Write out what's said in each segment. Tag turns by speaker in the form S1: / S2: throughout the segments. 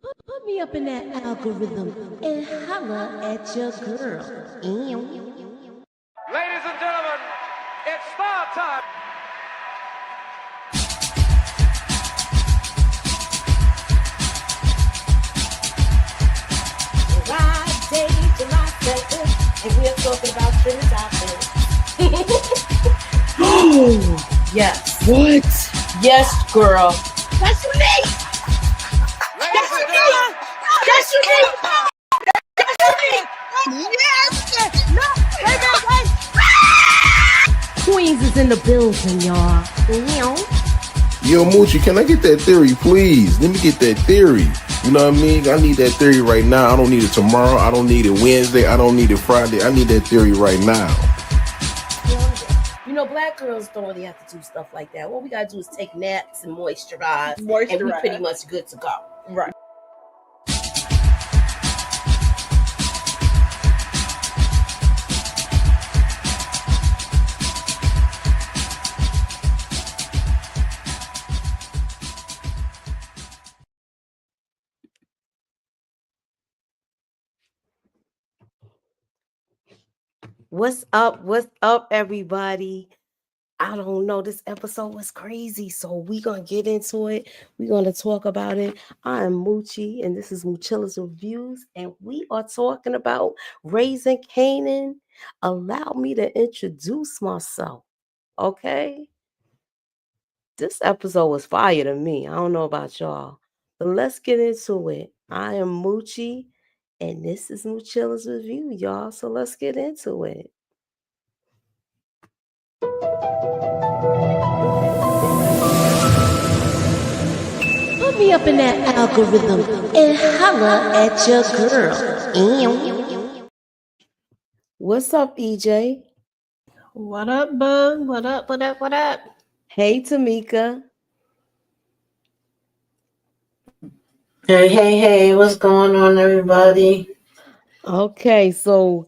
S1: Put me up in that algorithm and holla at your girl. Ew.
S2: Ladies and gentlemen, it's star time.
S1: Friday, July 2nd, and we're talking about trending topics.
S3: Oh,
S1: Yes.
S3: what?
S1: Yes, girl.
S3: That's unique.
S2: Ladies and gentlemen,
S3: That's unique.
S2: time.
S3: Yes. No. Wait.
S1: Queens is in the building, y'all. Ew.
S4: Yo, Moochie, can I get that theory, please? Let me get that theory. You know what I mean? I need that theory right now. I don't need it tomorrow. I don't need it Wednesday. I don't need it Friday. I need that theory right now.
S1: You know, black girls don't really have to do stuff like that. What we gotta do is take naps and moisturize. And we
S3: Moisturize.
S1: pretty much good to go.
S3: Right.
S1: What's up? What's up, everybody? I don't know. This episode was crazy. So we're going to get into it. We're going to talk about it. I am Moochie, and this is Moochilla's Reviews. And we are talking about Raising Kanan. Allow me to introduce myself. Okay? This episode was fire to me. I don't know about y'all. But let's get into it. I am Moochie, and this is Moochilla's Review, y'all. So let's get into it. Put me up in that algorithm and holla at your girl. Ew. What's up, EJ?
S5: What up, bug? What up? What up? What up?
S1: Hey, Tamika.
S6: Hey, what's going on, everybody?
S1: Okay, so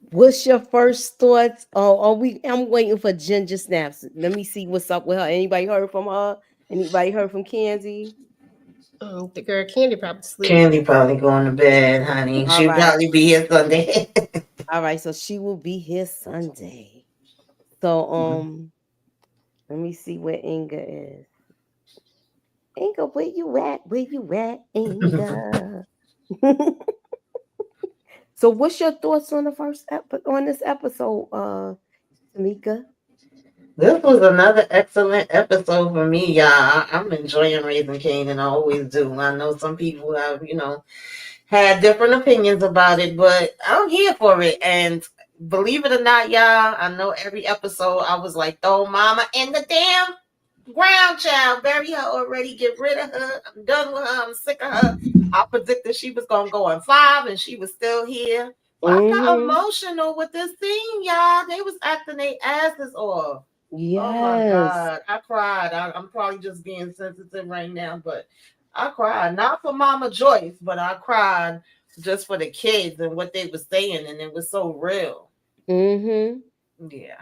S1: what's your first thoughts? I'm waiting for Ginger Snaps. Let me see what's up with her. Anybody heard from her? Anybody heard from Kenzie?
S5: The girl Candy probably sleep.
S6: Candy probably going to bed, honey.
S1: All
S6: She'll
S1: right.
S6: probably be here Sunday.
S1: All right, so she will be here Sunday. So let me see where Inga is. Inga, where you at? Where you at, Inga? So what's your thoughts on the on this episode, Tamika?
S6: This was another excellent episode for me, y'all. I'm enjoying Raising Kanan. I always do. I know some people have, had different opinions about it, but I'm here for it. And believe it or not, y'all, I know every episode I was like, throw mama in the damn ground, child. Bury her already. Get rid of her. I'm done with her. I'm sick of her. I predicted she was going to go on 5 and she was still here. But I got emotional with this scene, y'all. They was acting their asses off.
S1: Yes.
S6: Oh my God. I cried. I'm probably just being sensitive right now, but I cried. Not for Mama Joyce, but I cried just for the kids and what they were saying, and it was so real.
S1: Mm-hmm.
S6: Yeah.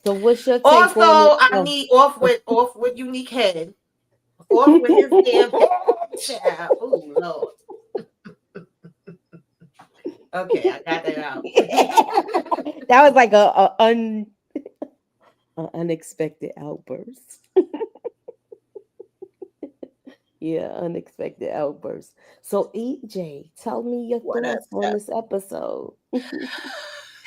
S1: So what's your take
S6: also,
S1: on
S6: I need off with Unique Head. Off with his damn head, child. Oh Lord. Okay, I got that out.
S1: That was like an unexpected outburst. Yeah, unexpected outburst. So EJ, tell me your thoughts on this episode.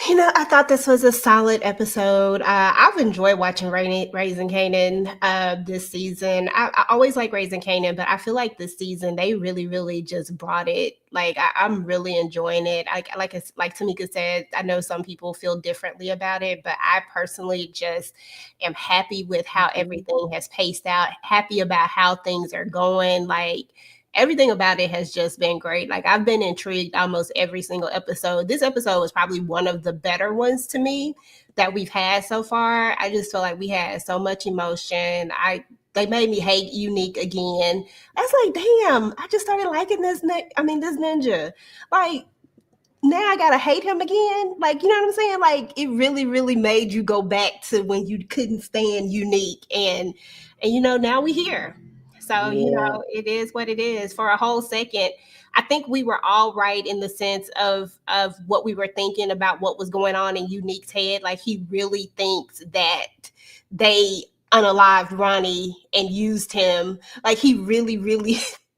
S5: I thought this was a solid episode. I've enjoyed watching Raising Kanan this season. I always like Raising Kanan, but I feel like this season they really, really just brought it. Like I'm really enjoying it. Like Tamika said, I know some people feel differently about it, but I personally just am happy with how everything has paced out. Happy about how things are going. Like everything about it has just been great. Like I've been intrigued almost every single episode. This episode was probably one of the better ones to me that we've had so far. I just feel like we had so much emotion. They made me hate Unique again. I was like, damn, I just started liking this ninja. Like now I gotta hate him again. Like, you know what I'm saying? Like it really, really made you go back to when you couldn't stand Unique and now we here. So,
S1: Yeah.
S5: it is what it is. For a whole second, I think we were all right in the sense of what we were thinking about what was going on in Unique's head. Like he really thinks that they unalived Ronnie and used him. Like he really, really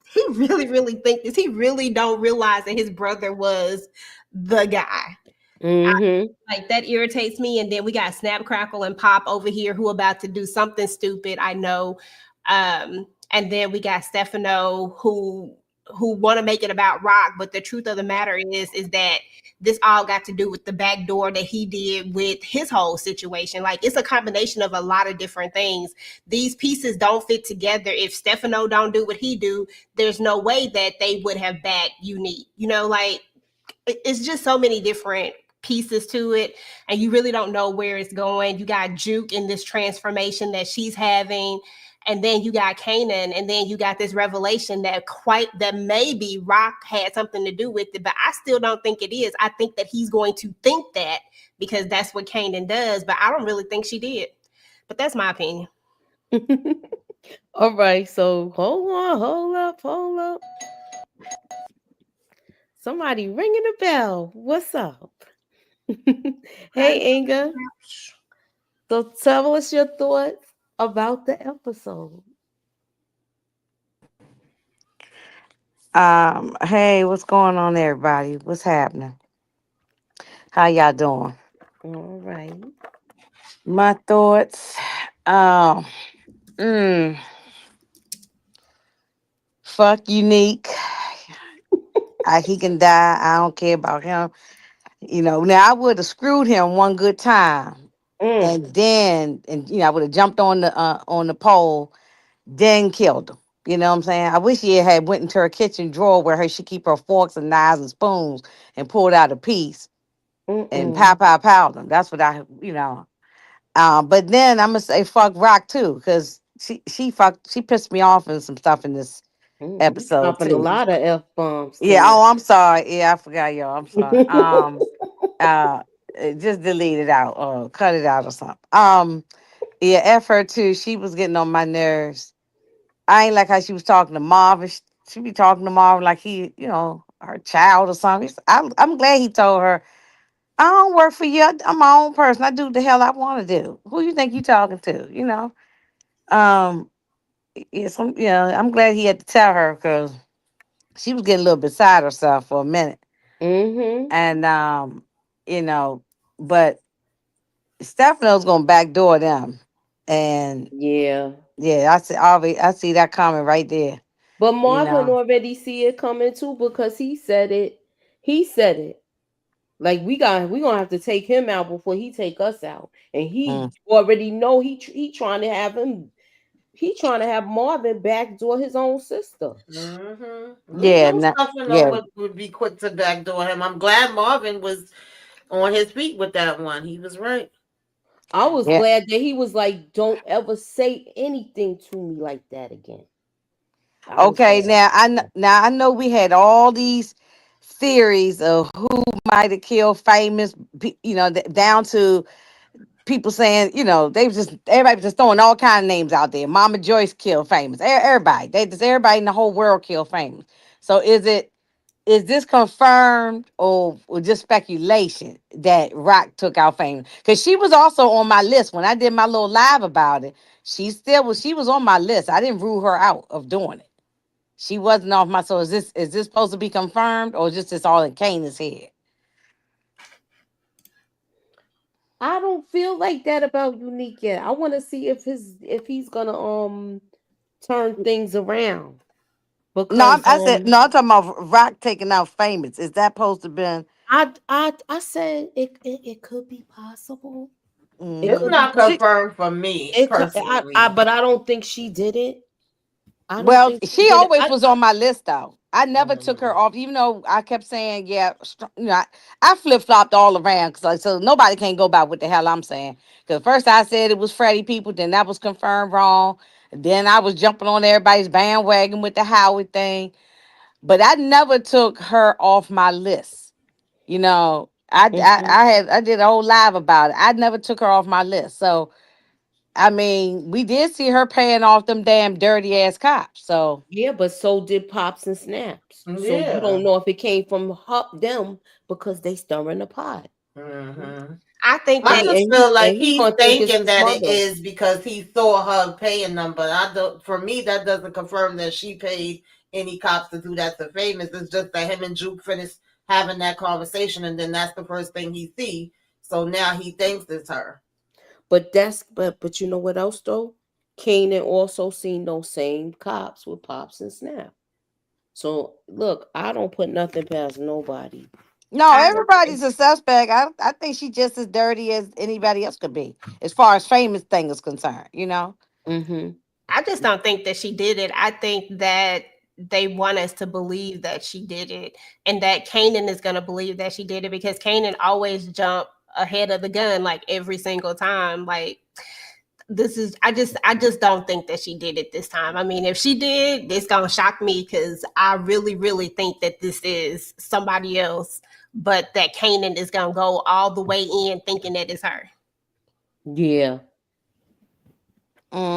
S5: he really, really think this. He really don't realize that his brother was the guy.
S1: Mm-hmm.
S5: Like that irritates me. And then we got Snap Crackle and Pop over here who about to do something stupid, I know. And then we got Stefano who want to make it about Rock, but the truth of the matter is that this all got to do with the back door that he did with his whole situation. Like it's a combination of a lot of different things. These pieces don't fit together. If Stefano don't do what he do, there's no way that they would have backed Unique. Like it's just so many different pieces to it, and you really don't know where it's going. You got Juke in this transformation that she's having, and then you got Kanan, and then you got this revelation that maybe Rock had something to do with it, but I still don't think it is. I think that he's going to think that because that's what Kanan does, but I don't really think she did. But that's my opinion.
S1: All right, so hold on, hold up. Somebody ringing a bell. What's up? Hey, Inga. So tell us your thoughts about the episode.
S7: Hey, what's going on, everybody? What's happening? How y'all doing?
S1: All right.
S7: My thoughts. Um, mm, Fuck Unique. He can die. I don't care about him. Now I would have screwed him one good time,
S1: Mm,
S7: and I would have jumped on the pole, then killed him. You know what I'm saying? I wish he had went into her kitchen drawer where she keep her forks and knives and spoons and pulled out a piece and
S1: mm-mm.
S7: pow them. That's what But then I'm gonna say fuck Rock too, because she pissed me off and some stuff in this
S1: You
S7: episode
S1: dropping a
S7: too.
S1: lot of F bombs
S7: Yeah.
S1: tonight.
S7: Oh, I'm sorry. Yeah, I forgot y'all. I'm sorry. Uh, just delete it out or cut it out or something. Yeah, F her too. She was getting on my nerves. I ain't like how she was talking to Marvin. She be talking to Marvin like he, her child or something. I'm glad he told her, I don't work for you. I'm my own person. I do the hell I want to do. Who you think you talking to? Um, I'm glad he had to tell her because she was getting a little beside herself for a minute.
S1: Mm-hmm.
S7: And you know, but Stefano's gonna backdoor them. And
S1: Yeah.
S7: yeah, I see that coming right there.
S1: But
S7: You
S1: Marvin
S7: know.
S1: already see it coming too because he said it. He said it. Like we gonna have to take him out before he take us out. And he
S7: Mm.
S1: already know he trying to have him. He trying to have Marvin backdoor his own sister.
S6: We
S7: Yeah,
S6: know Stefano
S7: yeah,
S6: would be quick to backdoor him. I'm glad Marvin was on his feet with that one. He was right.
S1: I was
S7: yeah.
S1: glad that he was like, "Don't ever say anything to me like that again." I was
S7: Okay,
S1: glad.
S7: now I know we had all these theories of who might have killed famous, down to people saying, they was just everybody was just throwing all kind of names out there. Mama Joyce killed famous. Everybody, everybody in the whole world killed famous. So is this confirmed or just speculation that Rock took out famous? Because she was also on my list when I did my little live about it. She was on my list. I didn't rule her out of doing it. She wasn't off my. So is this supposed to be confirmed or just this all in Kanan's head?
S1: I don't feel like that about Unique yet. I want to see if he's gonna turn things around
S7: No,
S1: because
S7: I said no. I'm talking about Rock taking out famous. Is that supposed to been?
S1: I said it could be possible. It
S6: It's
S1: could
S7: Mm,
S1: be
S6: not
S1: possible.
S7: she
S6: confirmed for me personally.
S1: But I don't think she did it. I don't
S7: Well,
S1: think she
S7: she
S1: did it.
S7: always was on my list though. I never took her
S6: Mm.
S7: off, even though I kept saying, yeah, I flip flopped all around because so nobody can go by what the hell I'm saying. Because first I said it was Freddie people, then that was confirmed wrong. Then I was jumping on everybody's bandwagon with the Howard thing, but I never took her off my list. I
S1: Mhm.
S7: did a whole live about it. I never took her off my list. So I mean, we did see her paying off them damn dirty ass cops. So
S1: Yeah, but so did Pops and Snaps. So you
S6: Yeah.
S1: don't know if it came from them because they stirring the pot.
S6: Hmm.
S5: I think
S6: I
S5: that
S6: just
S1: And
S6: feel like
S1: he
S6: he's
S1: gonna think it's
S6: thinking
S1: his
S6: that it
S1: mother.
S6: is because he saw her paying them, but I don't. For me, that doesn't confirm that she paid any cops to do that to Famous. It's just that him and Juke finished having that conversation, and then that's the first thing he see. So now he thinks it's her.
S1: But you know what else though? Kanan also seen those same cops with Pops and Snap. So look, I don't put nothing past nobody.
S7: no,
S5: I agree.
S7: everybody's a suspect. I think she's just as dirty as anybody else could be, as far as famous thing is concerned. You know.
S1: Mm-hmm.
S5: I just don't think that she did it. I think that they want us to believe that she did it and that Kanan is going to believe that she did it because Kanan always jump ahead of the gun like every single time. Like this is I just don't think that she did it this time. I mean, if she did, it's going to shock me cuz I really think that this is somebody else, but that Kanan is going to go all the way in thinking that it's her.
S1: Yeah.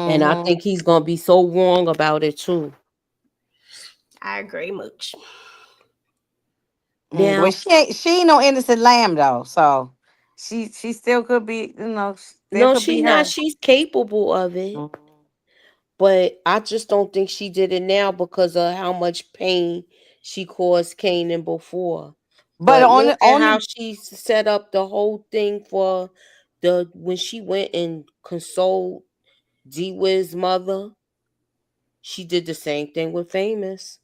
S1: And I
S7: Hmm.
S1: think he's gonna be so wrong about it too.
S5: I agree much.
S7: Well,
S1: Now,
S7: she ain't no innocent lamb though. So she still could be. You know, still
S1: no,
S7: could be
S1: she's not.
S7: her.
S1: She's capable of it. But I just don't think she did it now because of how much pain she caused Kanan before.
S7: But
S1: But
S7: on
S1: look
S7: the
S1: at
S7: on
S1: how
S7: the
S1: she set up the whole thing for the when she went and consoled D Wiz's mother. She did the same thing with Famous.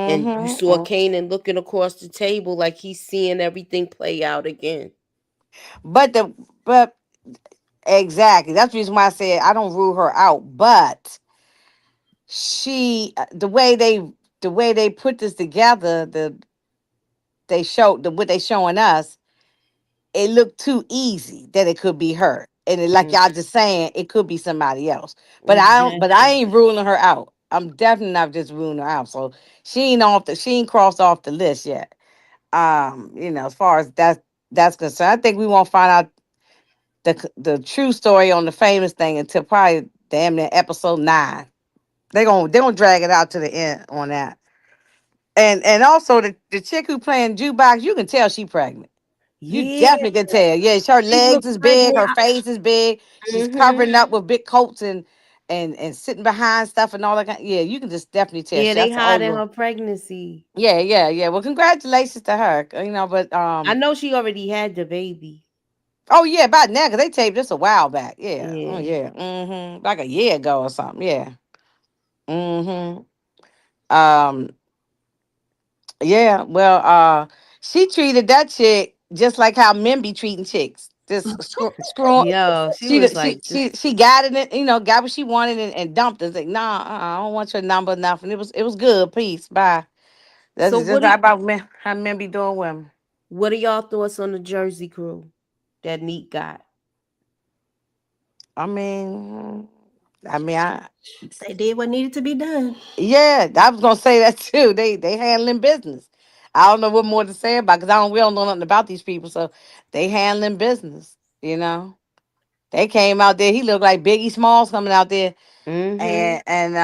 S1: And you saw
S7: hmm
S1: Kanan looking across the table like he's seeing everything play out again.
S7: but the but exactly, that's the reason why I said I don't rule her out. But the way they put this together, they showed what they showing us. It looked too easy that it could be her, and like
S1: Mm,
S7: y'all just saying, it could be somebody else. But I don't. But I
S1: exactly.
S7: ain't ruling her out. I'm definitely not just ruling her out. So she ain't crossed off the list yet. As far as that's concerned, I think we won't find out the true story on the famous thing until probably damn near episode 9. They gonna drag it out to the end on that. And also the chick who playing jukebox, you can tell she pregnant. You
S1: Yeah,
S7: definitely can tell. Yeah, her
S1: she
S7: legs
S1: looked
S7: is big,
S1: pregnant.
S7: her face is big. She's
S1: Mm-hmm.
S7: covering up with big coats and sitting behind stuff and all that kind. Yeah, you can just definitely tell.
S1: Yeah, they
S7: That's oh
S1: hiding
S7: yeah.
S1: her pregnancy.
S7: Yeah, yeah, yeah. Well, congratulations to her. But
S1: I know she already had the baby.
S7: oh yeah, about now because they taped this a while back. Yeah, oh
S1: Yeah.
S7: yeah, like a year ago or something. Yeah, mm-hmm. Um, yeah. Well, she treated that chick just like how men be treating chicks. Just screw.
S1: Yo, she
S7: She
S1: was
S7: she
S1: like
S7: she
S1: this.
S7: she got it. Got what she wanted and dumped it. It's like, nah, I don't want your number, nothing. It was good. Peace. Bye. That's
S1: So
S7: just about men, how men be doing women.
S1: what are y'all thoughts on the Jersey crew that Neat got?
S7: I mean, I mean, I
S5: They did what needed to be done.
S7: Yeah, I was gonna say that too. They handling business. I don't know what more to say about because we don't know nothing about these people. So they handling business. They came out there. He looked like Biggie Smalls coming out there,
S1: Mm-hmm.
S7: and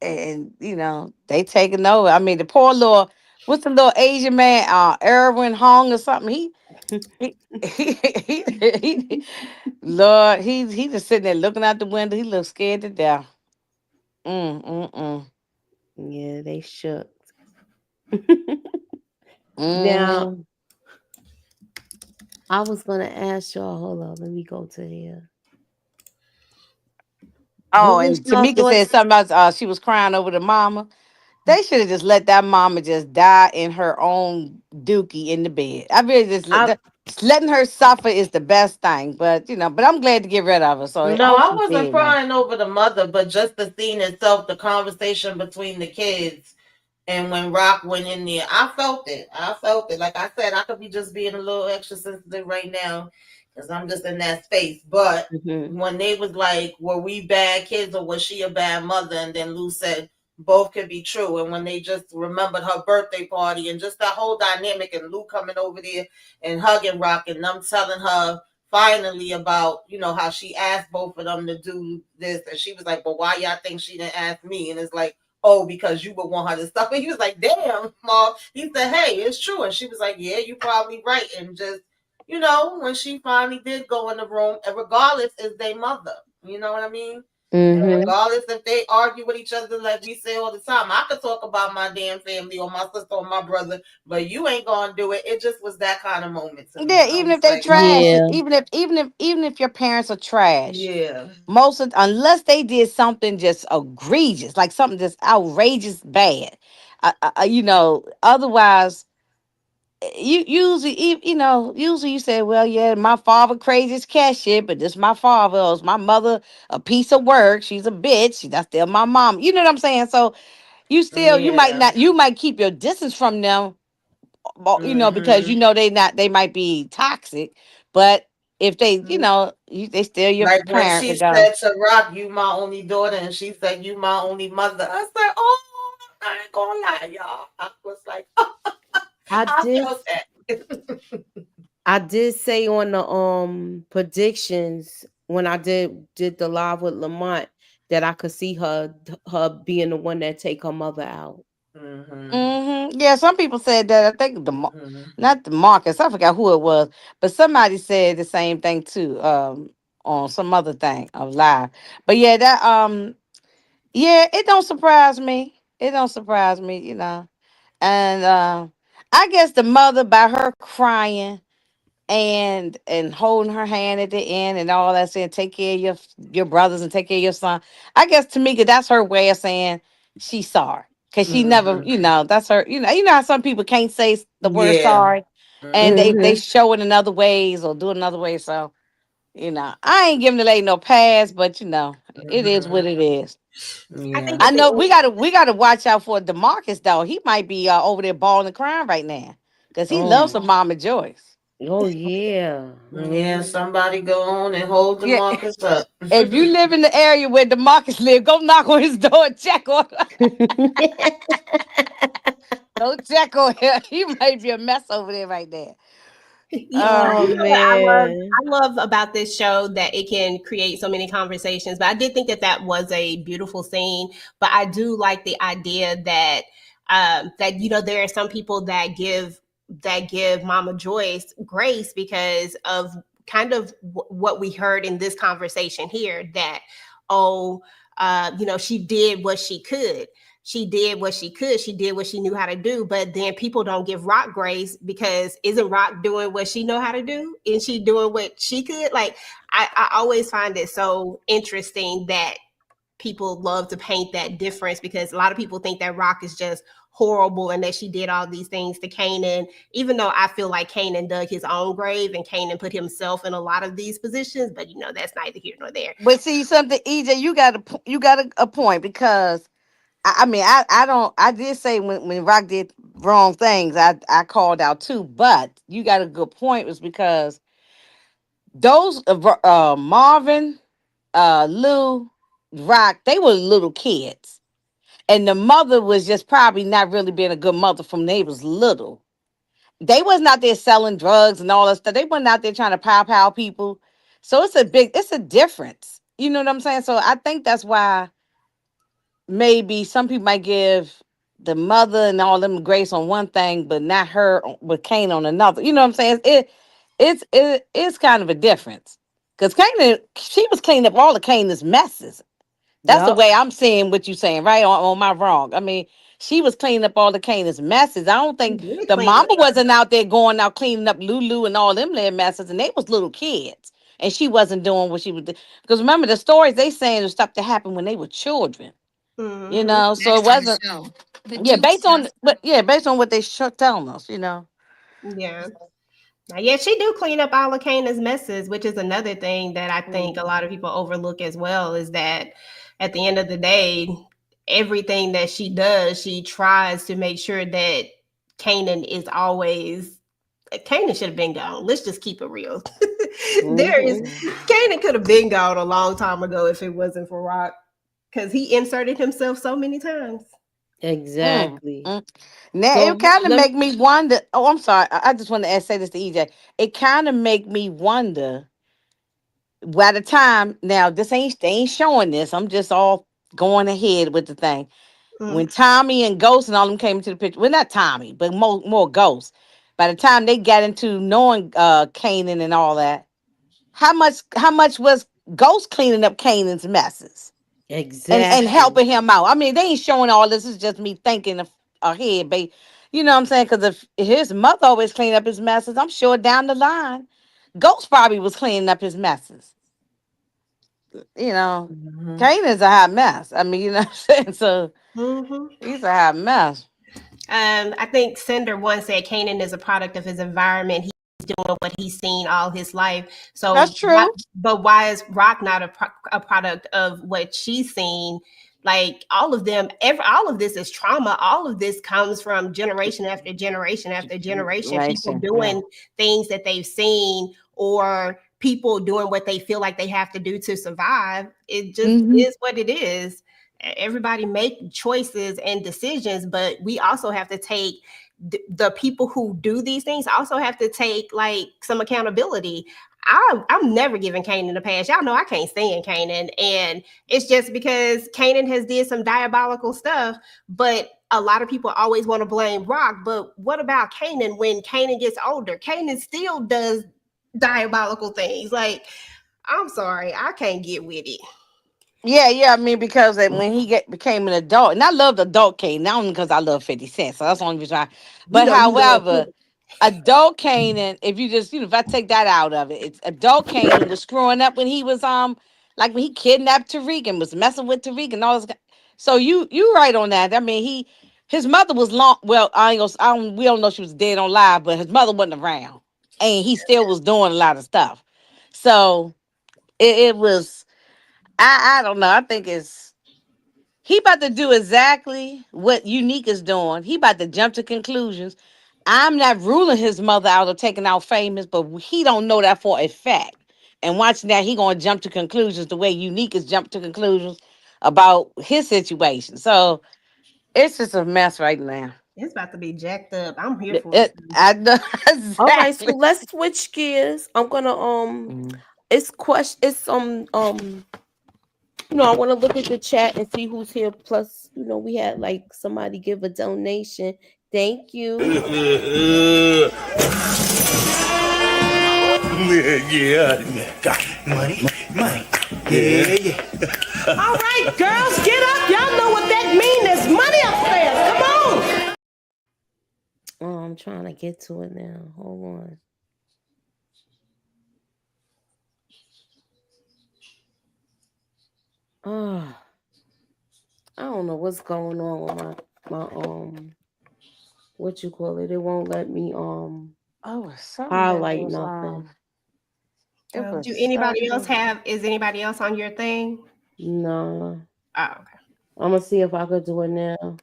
S7: they taking over. I mean, the poor little what's the little Asian man, Erwin Hong or something. He, he Lord, he just sitting there looking out the window. He looks scared to death. Mm mm mm
S1: Yeah, they shook. Now,
S7: mm.
S1: I was gonna ask y'all, hold on, let me go to here. What
S7: Oh,
S1: was
S7: and
S1: y'all
S7: Tamika
S1: thoughts?
S7: said something about she was crying over the mama. They should have just let that mama just die in her own dookie in the bed. I really
S1: I
S7: just letting her suffer is the best thing. But I'm glad to get rid of her. So I
S6: No,
S7: hope
S6: I
S7: she
S6: wasn't
S7: did, man.
S6: crying over the mother, but just the scene itself, the conversation between the kids. And when Rock went in there, I felt it. I felt it. Like I said, I could be just being a little extra sensitive right now because I'm just in that space. But
S1: mhm.
S6: when they was like, were we bad kids or was she a bad mother? And then Lou said, both could be true. And when they just remembered her birthday party and just that whole dynamic and Lou coming over there and hugging Rock and them telling her finally about, how she asked both of them to do this, and she was like, "But why y'all think she didn't ask me?" And it's like, "Oh, because you would want her to stop." And he was like, "Damn, mom." He said, "Hey, it's true." And she was like, "Yeah, you probably right." And just, when she finally did go in the room, and regardless, is their mother. You know what I mean? And
S1: Mm-hmm.
S6: regardless if they argue with each other, like we say all the time, I could talk about my damn family or my sister or my brother, but you ain't gonna do it. It just was that kind of moment to me.
S7: Yeah,
S6: I
S7: even
S6: was
S7: if they
S6: like, oh,
S7: trash,
S1: Yeah.
S7: even if your parents are trash,
S6: yeah,
S7: most of unless they did something just egregious, like something just outrageous bad, otherwise you usually usually you say, well, yeah, my father crazy as cat shit, but this my father, or it's my mother a piece of work, she's a bitch, that's still my mom, you know what I'm saying? So you might
S6: yeah,
S7: not, you might keep your distance from them, because
S6: hmm
S7: they might be toxic, but if they, they still your
S6: like when
S7: parent
S6: she
S7: regardless.
S6: said to Rock, "You my only daughter," and she said, "You my only mother." I said, "Oh, I ain't gonna lie, y'all." I was like,
S1: I
S6: I
S1: did
S6: felt that.
S1: I did say on the predictions when I did the live with Lamont that I could see her being the one that take her mother out.
S6: hmm
S7: Yeah, some people said that. I think
S6: hmm
S7: not the Marcus. I forgot who it was, but somebody said the same thing too. On some other thing of live. But yeah, yeah, it don't surprise me. It don't surprise me, And I guess the mother, by her crying and holding her hand at the end and all that, saying take care of your brothers and take care of your son. I guess Tamika, that's her way of saying she's sorry. Cause she never,
S6: hmm
S7: that's her, how some people can't say the word
S6: Yeah.
S7: sorry, and they
S6: hmm
S1: Mhm.
S7: show it in other ways or do it another way. So, I ain't giving the lady no pass, but it is
S6: hmm
S7: what it is.
S5: I think
S6: Yeah.
S7: I
S5: at the
S7: know
S5: end,
S7: we gotta watch out for Demarcus though. He might be over there bawling and crying right now. Cause he loves some Mama Joyce.
S1: Oh yeah.
S6: Yeah, somebody go on and hold the
S7: Yeah.
S6: Marcus up.
S7: If you live in the area where Demarcus live, go knock on his door and check on him. Go check on him. He might be a mess over there right there.
S1: Oh
S5: you know what
S1: man.
S5: I love about this show that it can create so many conversations. But I did think that that was a beautiful scene. But I do like the idea that that there are some people that give Mama Joyce grace because of kind of what we heard in this conversation here. That oh, she did what she could. She did what she could. She did what she knew how to do. But then people don't give Rock grace because isn't Rock doing what she know how to do? Isn't she doing what she could? Like I always find it so interesting that people love to paint that difference because a lot of people think that Rock is just horrible and that she did all these things to Kanan, even though I feel like Kanan dug his own grave and Kanan put himself in a lot of these positions. But that's neither here nor there.
S7: But see something, EJ, you got a point because I don't, I did say when Rock did wrong things, I called out too. But you got a good point was because those Marvin, Lou, Rock, they were little kids. And the mother was just probably not really being a good mother from when they was little. They wasn't out there selling drugs and all that stuff. They wasn't out there trying to pow people. So it's a difference. You know what I'm saying? So I think that's why maybe some people might give the mother and all them grace on one thing, but not her with Kane on another. You know what I'm saying? It's kind of a difference. Because Kane, she was cleaning up all of Kane's messes. That's the
S1: Yup.
S7: way I'm seeing what you're saying, right? Or am I wrong? I mean, she was cleaning up all the Candace messes. I don't
S5: He
S7: think
S5: did
S7: the
S5: clean
S7: mama
S5: up.
S7: wasn't out there going out cleaning up Lulu and all them little messes, and they was little kids, and she wasn't doing what she was doing. Because remember, the stories they saying was stuff that happened when they were children.
S5: Mm-hmm.
S7: So it wasn't. Yeah, based on what they telling us.
S5: Yeah. Now, yeah, she do clean up all of Kana's messes, which is another thing that I think a lot of people overlook as well. Is that at the end of the day, everything that she does, she tries to make sure that Kanan is always. Kanan should have been gone. Let's just keep it real. There is
S1: Mhm.
S5: Kanan could have been gone a long time ago if it wasn't for Rock, because he inserted himself so many times.
S7: Mm,
S1: Exactly.
S7: mm. Now
S1: So
S7: it kind of
S1: let
S7: make me wonder. Oh, I'm sorry. I just want to say this to EJ. It kind of make me wonder. By the time now, this ain't they ain't showing this. I'm just all going ahead with the thing.
S5: Mm.
S7: When Tommy and Ghost and all them came into the picture, well, not Tommy, but more Ghost. By the time they got into knowing Kanan and all that, how much was Ghost cleaning up Kanan's messes and
S1: Exactly.
S7: helping him out? I mean, they ain't showing all this. It's just me thinking ahead, but you know what I'm saying? Because if his mother always cleaned up his messes, I'm sure down the line, Ghost probably was cleaning up his messes. You know,
S6: Mhm.
S7: Kanan's a hot mess. I mean, you know what I'm saying? So
S5: Hmm.
S7: he's a hot mess.
S5: I think Cinder once said Kanan is a product of his environment. He's doing what he's seen all his life.
S7: That's
S5: So,
S7: true.
S5: but why is Rock not a product of what she's seen? Like all of them, all of this is trauma. All of this comes from generation after generation after generation. People
S7: Nation, yeah.
S5: doing things that they've seen, or people doing what they feel like they have to do to survive. It just
S7: Hmm.
S5: is what it is. Everybody make choices and decisions, but we also have to take the people who do these things also have to take like some accountability. I'm never giving Kanan a pass. Y'all know I can't stand Kanan, and it's just because Kanan has did some diabolical stuff. But a lot of people always want to blame Rock. But what about Kanan when Kanan gets older? Kanan still does diabolical things. Like, I'm sorry, I can't get with it.
S7: Yeah, yeah. I mean, because when he became an adult, and I loved adult Kane, not only because I love 50 Cent, so that's the only reason why.
S5: We
S7: But
S5: know you love
S7: however, adult Kane, and if you just, if I take that out of it, it's adult Kane was screwing up when he was like when he kidnapped Tariq and was messing with Tariq and all this. So you right on that. I mean, his mother was long. Well, I ain't gonna, I don't we don't know she was dead on live, but his mother wasn't around, and he still was doing a lot of stuff. So it was. I don't know. I think it's he about to do exactly what Unique is doing. He about to jump to conclusions. I'm not ruling his mother out or taking out Famous, but he don't know that for a fact. And watching that, he gonna jump to conclusions the way Unique is jumped to conclusions about his situation. So it's just a mess right now.
S5: it's about to be jacked up. I'm here for it.
S7: I know
S1: All right, so
S7: exactly.
S1: let's switch gears. I'm gonna
S7: Mhm.
S1: it's question it's I want to look at the chat and see who's here. Plus, we had like somebody give a donation. Thank you.
S2: Yeah, got money, money. Yeah, yeah.
S3: All right, girls, get up. Y'all know what that means. There's money upstairs. Come on.
S1: Oh, I'm trying to get to it now. Hold on. Oh, I don't know what's going on with my what you call it. It won't let me
S7: Oh, it's something that
S1: highlight
S7: was
S1: nothing.
S7: it was
S5: Do anybody else
S7: something.
S5: have? Is anybody else on your thing?
S1: No.
S5: Oh, okay.
S1: I'm gonna see if I could do it now.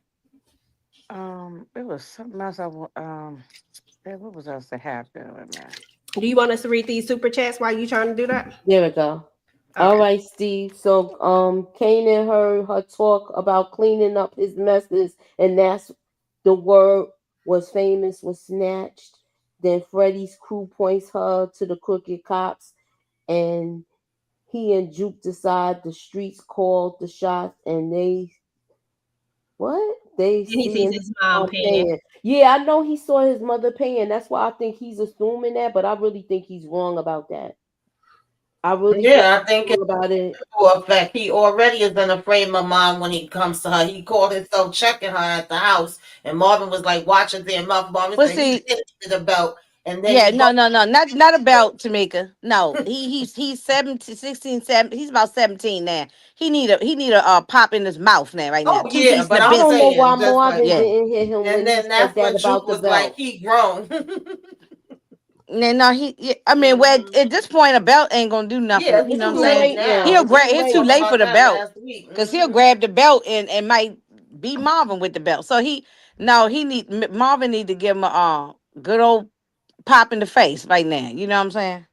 S7: It was something else. What was else that happened with me?
S5: Do you want us to read these super chats while you trying to do that?
S1: There we go. All
S5: Okay.
S1: right, Steve. So, Kanan heard her talk about cleaning up his messes, and that's the word was famous was snatched. Then Freddie's crew points her to the crooked cops, and he and Juke decide the streets called the shots, and they
S5: And he
S1: see
S5: sees
S1: his
S5: his mom
S1: mom
S5: paying.
S1: paying. Yeah, I know he saw his mother paying. That's why I think he's assuming that, but I really think he's wrong about that. I really think
S6: Yeah, I
S1: he's
S6: think
S1: wrong about it.
S6: for a fact he already is in a frame of mind when he comes to her. He called himself checking her at the house, and Marvin was like, "Watch their mouth." Marvin
S7: Well,
S6: said he
S7: see,
S6: hit the belt, and then
S7: yeah,
S6: he goes,
S7: no, not about Tamika. No, he's 17, 16, 17. He's about 17 now. He need a pop in his mouth now, right now.
S6: "Oh
S7: Two
S6: yeah,"
S7: piece in
S6: but
S7: the
S1: I
S6: I'm
S1: don't know
S7: biscuit.
S1: why
S6: saying just like,
S1: Marvin
S7: Yeah.
S1: didn't hit him
S6: and
S1: when he
S6: then
S1: said
S6: that's
S1: that
S6: when
S1: about
S6: Juke
S1: the
S6: was like,
S1: belt.
S6: "He grown."
S7: No, yeah, I mean, well,
S6: Mhm.
S7: at this point, a belt ain't gonna do
S6: Yeah,
S7: nothing. You
S6: it's
S1: It's
S7: know what I'm
S6: too
S1: too
S7: saying?
S6: late
S1: late
S6: now.
S1: now.
S7: He'll
S1: It's
S7: grab.
S1: too
S6: We
S7: It's too
S1: late.
S6: talked
S7: late for
S6: about
S7: the
S6: that
S7: belt
S6: last week.
S7: because he'll
S6: Hmm.
S7: grab the belt and might beat Marvin with the belt. So no, Marvin need to give him a good old pop in the face right now. You know what I'm saying?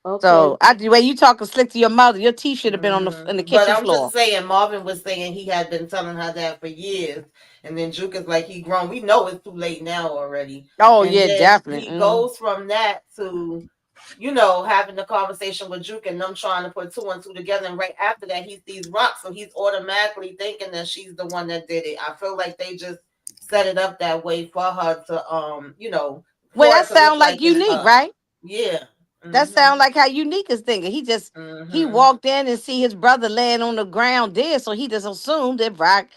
S1: Okay.
S7: So the way you talking slick to your mother, your teeth should have been on the
S6: But
S7: kitchen
S6: I'm just
S7: floor.
S6: saying, Marvin was saying he had been telling her that for years, and then Juke is like, he grown. We know it's too late now already.
S7: Oh
S6: And
S7: yeah,
S6: then
S7: definitely.
S6: he goes from that to having the conversation with Juke and them trying to put two and two together. And right after that, he sees Rock. So he's automatically thinking that she's the one that did it. I feel like they just set it up that way for her to,
S7: Well,
S6: for
S7: that
S6: it to look
S7: sound like
S6: like it's
S7: Unique,
S6: her.
S7: right?
S6: Yeah.
S7: That
S6: Mhm.
S7: sound like how Unique is thinking. He
S6: Mhm.
S7: walked in and see his brother laying on the ground dead, so he just assumed that Rock.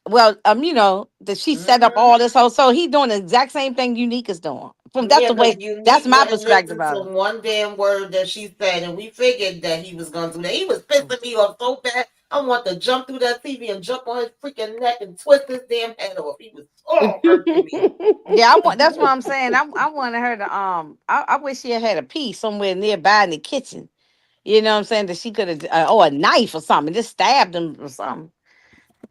S7: Well, that she set up
S6: Mhm.
S7: all this whole. So he doing the exact same thing Unique is doing. From that's
S6: Yeah,
S7: the way.
S6: because
S7: That's
S6: Unique
S7: my
S6: wouldn't
S7: perspective
S6: listen
S7: about
S6: to
S7: it.
S6: one damn word that she said, and we figured that he was gonna do that. He was pissing me off so bad. I want to jump through that TV and jump on his freaking neck and twist his damn head off. He was irking me.
S7: Yeah, I want. That's what I'm saying. I wanted her to. I wish she had a piece somewhere nearby in the kitchen. You know what I'm saying? That she could have, or a knife or something, just stabbed him or something.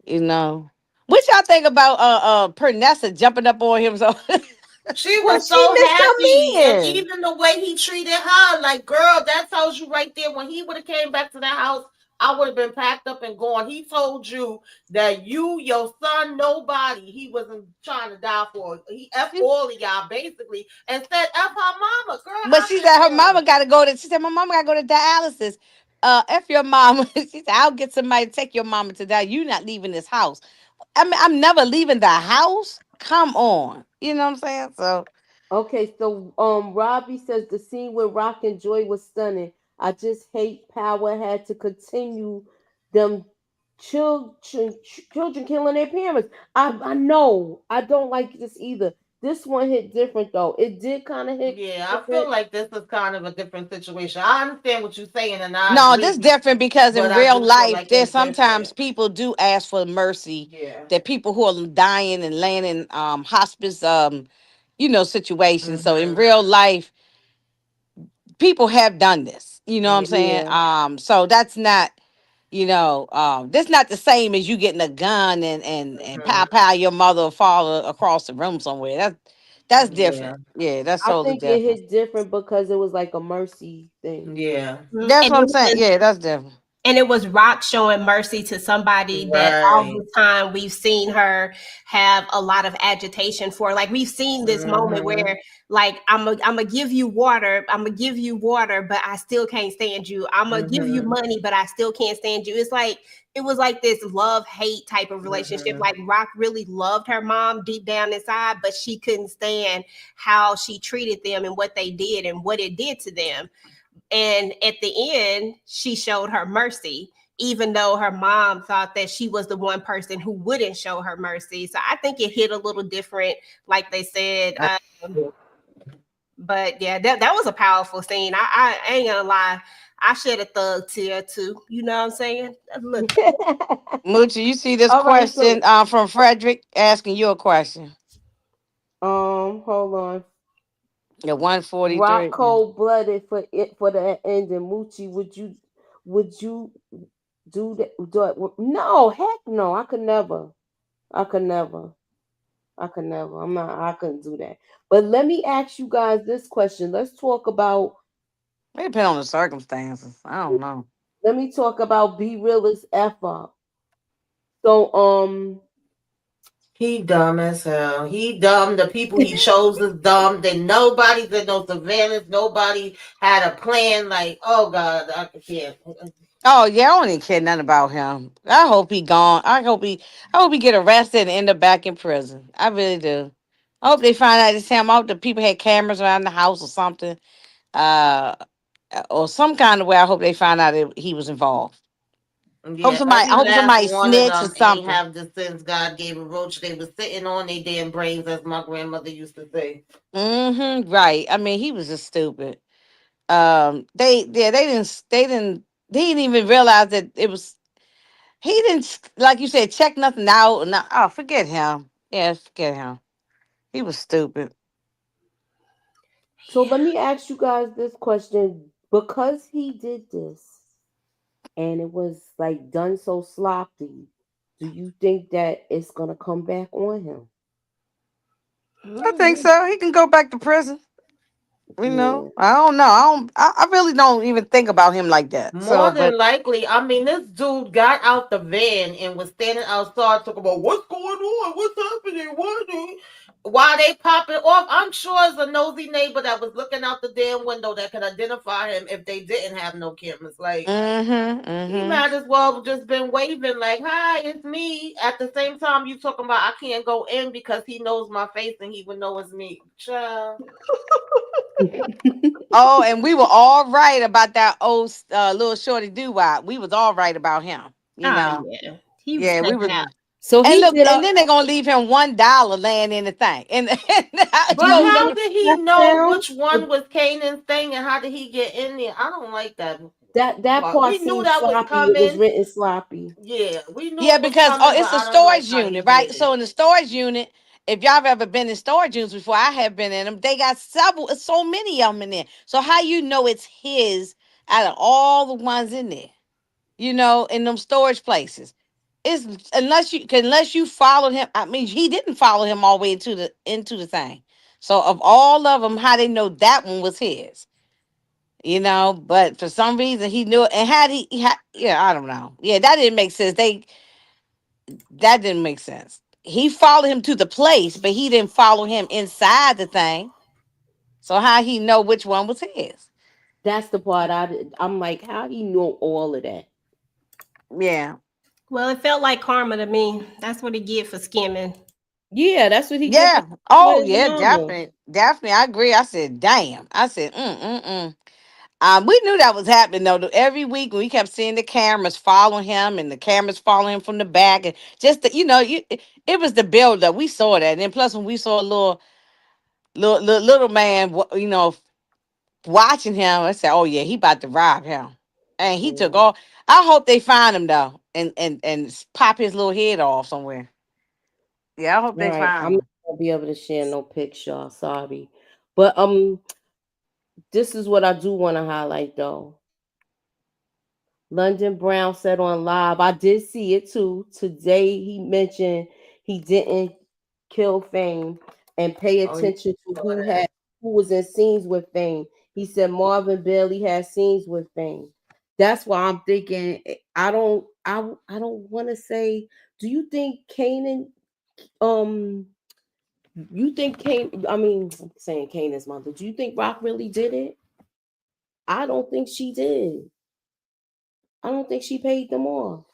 S7: You know. What y'all think about Pernessa jumping up on him? So
S6: She
S1: Cause
S6: was
S1: she
S6: so
S1: missed
S6: happy,
S1: her
S6: and
S1: man.
S6: even the way he treated her, like, girl, that tells you right there. When he would have came back to the house, I would have been packed up and gone. He told you that your son, nobody, he wasn't trying to die for. He f
S7: she,
S6: all of y'all basically, and said f her mama. Girl,
S7: but
S6: I've
S7: she
S6: been
S7: said her
S6: there.
S7: mama got to go to. She said my mama got to go to dialysis. F your mama. She said I'll get somebody to take your mama to die. You not leaving this house. I mean, I'm never leaving the house. Come on, you know what I'm saying? So
S1: Okay, so Robbie says the scene with Rock and Joy was stunning. I just hate Power had to continue them children killing their parents. I know. I don't like this either. This one hit different though. It did kind of hit
S6: Yeah, I feel
S1: different.
S6: like this is kind of a different situation. I understand what you're saying, and I
S7: no, this
S6: agree,
S7: different because
S6: but
S7: in
S6: I
S7: real
S6: do feel
S7: life,
S6: like
S7: there's
S6: it's
S7: sometimes
S6: different.
S7: people do ask for mercy.
S6: Yeah.
S7: That people who are dying and laying in hospice situations. So in
S6: Mhm.
S7: real life, people have done this. You know what I'm
S6: Yeah.
S7: saying?
S1: Yeah.
S7: So that's not. That's not the same as you getting a gun and pow
S6: Mhm.
S7: pow your mother or father across the room somewhere. That's
S6: Yeah.
S7: different. Yeah, that's
S1: I
S7: totally
S1: think it
S7: different.
S1: hit different because it was like a mercy thing.
S6: Yeah.
S5: Mhm.
S7: That's
S5: And
S7: what
S5: it
S7: I'm saying.
S5: was
S7: Yeah, that's different.
S5: and it was Rock showing mercy to somebody that all
S6: Right.
S5: the time we've seen her have a lot of agitation for. Like we've seen this moment
S6: Mhm.
S5: where, like, I'm gonna give you water, I'm gonna give you water, but I still can't stand you. I'm gonna give you
S6: Mhm.
S5: money, but I still can't stand you. It's like it was like this love hate type of relationship.
S6: Mhm.
S5: Like Rock really loved her mom deep down inside, but she couldn't stand how she treated them and what they did and what it did to them. And at the end, she showed her mercy, even though her mom thought that she was the one person who wouldn't show her mercy. So I think it hit a little different, like they said. But yeah, that was a powerful scene. I ain't gonna lie. I shed a thug tear too. You know what I'm saying? Look,
S7: Moochie, you see this
S1: All right,
S7: question
S1: so
S7: from Frederick asking you a question.
S1: hold on.
S7: The
S1: Rock
S7: 143.
S1: cold blooded for it for the ending. Moochie, would you do that? No, heck no. I could never. I could never. I could never. I'm not. I couldn't do that. But let me ask you guys this question. Let's talk about.
S7: It depends on the circumstances. I don't know.
S1: Let me talk about be real as f up. So
S6: He dumb as hell. He dumb. The people he chose is dumb. Then nobody's in no surveillance. Nobody had a plan. Like, oh God, I can't.
S7: Oh yeah, I don't even care nothing about him. I hope he gone. I hope he get arrested and end up back in prison. I really do. I hope they find out it's him. I hope the people had cameras around the house or something. Uh or some kind of way. I hope they find out that he was involved. Hope
S6: Yeah,
S7: somebody I
S6: every
S7: hope
S6: last
S7: somebody
S6: one of
S7: snitch or
S6: them ain't
S7: something.
S6: have the sense God gave a roach. They was sitting on their damn brains, as my grandmother used to say.
S7: Right. I mean, he was just stupid. They didn't even realize that it was he didn't like you said check nothing out. No, oh, forget him. Yeah, forget him. He was stupid.
S1: so let me ask you guys this question. Because he did this and it was like done so sloppy, do you think that it's gonna come back on him?
S7: I think so. He can go back to prison.
S1: Yeah.
S7: I don't know. I really don't even think about him like that.
S6: More
S7: So,
S6: than
S7: but
S6: likely, I mean, this dude got out the van and was standing outside talking about what's going on, what's happening, while they popping off, I'm sure it's a nosy neighbor that was looking out the damn window that could identify him if they didn't have no cameras. Like, he might as well have just been waving like, "Hi, it's me." At the same time, you talking about I can't go in because he knows my face and he would know it's me. Child.
S7: Oh, and we were all right about that old little shorty doo wop. We was all right about him. You
S5: Oh
S7: know,
S5: yeah, he was
S7: yeah, we
S5: cussing
S7: was.
S5: out.
S1: So
S7: And
S1: he
S7: look,
S1: did
S7: and
S1: a
S7: then they're gonna leave him $1 laying in the thing, and
S6: But
S7: you know who's
S6: how
S7: gonna.
S6: did he
S1: that
S6: know
S1: sound.
S6: which one was Kanan's thing and how did he get in there? I don't like that
S1: That
S6: part.
S1: part
S6: We knew
S1: seemed
S6: that was
S1: sloppy. It was
S6: coming.
S1: written sloppy.
S6: Yeah, we knew
S7: Yeah,
S6: it was
S7: because oh,
S6: coming, but
S7: it's a
S6: I don't like
S7: storage
S6: how he
S7: unit,
S6: did
S7: right?
S6: it.
S7: So in the storage unit, if y'all have ever been in storage units before, I have been in them. They got several, so many of them in there. So how you know it's his out of all the ones in there? You know, in them storage places. It's unless you followed him. I mean, he didn't follow him all the way into the thing. So of all of them, how they know that one was his? You know, but for some reason he knew it. And had yeah, I don't know. Yeah, that didn't make sense. That didn't make sense. He followed him to the place, but he didn't follow him inside the thing. So how he know which one was his?
S1: That's the part I'm like, how he know all of that?
S7: Yeah.
S5: Well, it felt like karma to me. That's what he get for skimming.
S1: Yeah, that's what he get for
S7: Yeah.
S1: with
S7: Oh
S1: his
S7: yeah,
S1: mama.
S7: definitely. Definitely. I agree. I said, damn. I said, mm. We knew that was happening though. Every week we kept seeing the cameras following him and the cameras following him from the back. And just the, it was the build up. We saw that. And then plus when we saw a little man, watching him, I said, "Oh yeah, he about to rob him," and he took
S1: Yeah.
S7: all. I hope they find him though, and pop his little head off somewhere. Yeah, I hope
S1: All
S7: they
S1: right,
S7: find
S1: I'm not
S7: him.
S1: gonna be able to share no picture. Sorry, but this is what I do want to highlight though. London Brown said on live, I did see it too. Today he mentioned he didn't kill Fame and pay
S6: Oh, you
S1: attention to
S6: saw that.
S1: who was in scenes with Fame. He said Marvin Bailey had scenes with Fame. That's why I'm thinking I don't want to say. Do you think Kanan you think Kane? I mean, I'm saying Kanan's mother. Do you think Rock really did it? I don't think she did. I don't think she paid them off.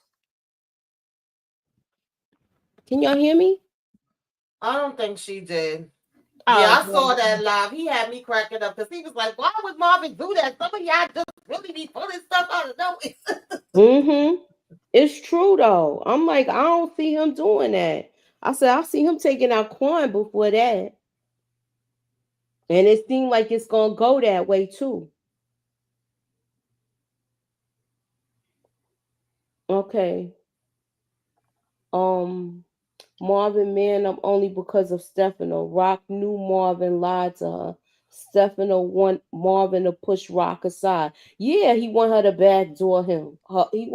S1: Can y'all hear me?
S6: I don't think she did. Yeah,
S5: Oh,
S6: I saw that live. He had me cracking up because he was like, "Why would Marvin do that? Some of y'all just really be pulling stuff out of nowhere."
S1: Mm-hmm. It's true though. I'm like, I don't see him doing that. I said I see him taking out coin before that, and it seemed like it's gonna go that way too. Okay. Um. Marvin man up only because of Stefano. Rock knew Marvin lied to her. Stefano want Marvin to push Rock aside. Yeah, he want her to backdoor him. He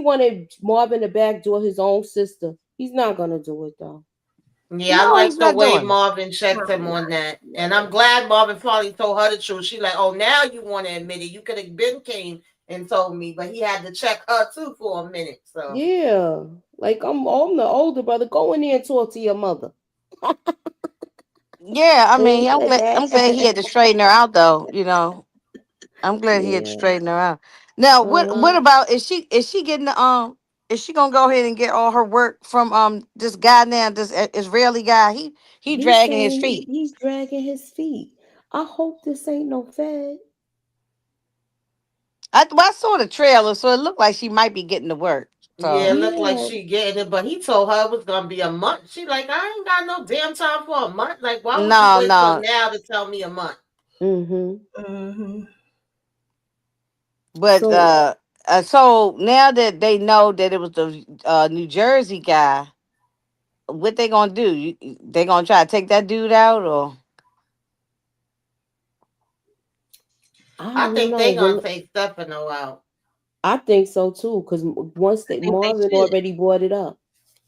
S1: wanted Marvin to backdoor his own sister. He's not gonna do it though.
S6: Yeah, I
S7: No,
S6: like
S7: he's
S6: the
S7: not
S6: way
S7: doing it.
S6: Marvin checked him on that. And I'm glad Marvin finally told her the truth. She like, "Oh, now you want to admit it. You could have been came and told me," but he had to check her too for a minute. So
S1: Yeah, like I'm the older brother. Go in there and talk to your mother.
S7: Yeah, I
S1: Ain't
S7: mean, I'm
S1: said
S7: glad. I'm glad he
S1: that.
S7: had to straighten her out, though. I'm glad he had to
S1: Yeah.
S7: straighten her out. Now, what
S1: Uh-huh.
S7: about is she getting is she gonna go ahead and get all her work from this guy now, this Israeli guy? He
S1: He's
S7: dragging his
S1: saying
S7: feet.
S1: he's dragging his feet. I hope this ain't no fed.
S7: I saw the trailer, so it looked like she might be getting to work.
S6: yeah, it
S7: So
S6: looked like
S1: Yeah.
S6: she getting it, but he told her it was gonna be a month. She like, I ain't got no damn time for a month. Like, why would you
S7: no,
S6: wait till
S7: no.
S6: now to tell me a month?
S1: Mm-hmm.
S5: hmm
S7: But
S1: So
S7: so now that they know that it was the New Jersey guy, what they gonna do? They gonna try to take that dude out, or
S1: I
S6: I
S1: don't
S6: think
S1: know.
S6: they gonna
S1: Well,
S6: take Stefano out.
S1: I think so too. Because once
S5: I
S1: they
S5: think they
S1: Marvin
S5: should.
S1: already brought it up,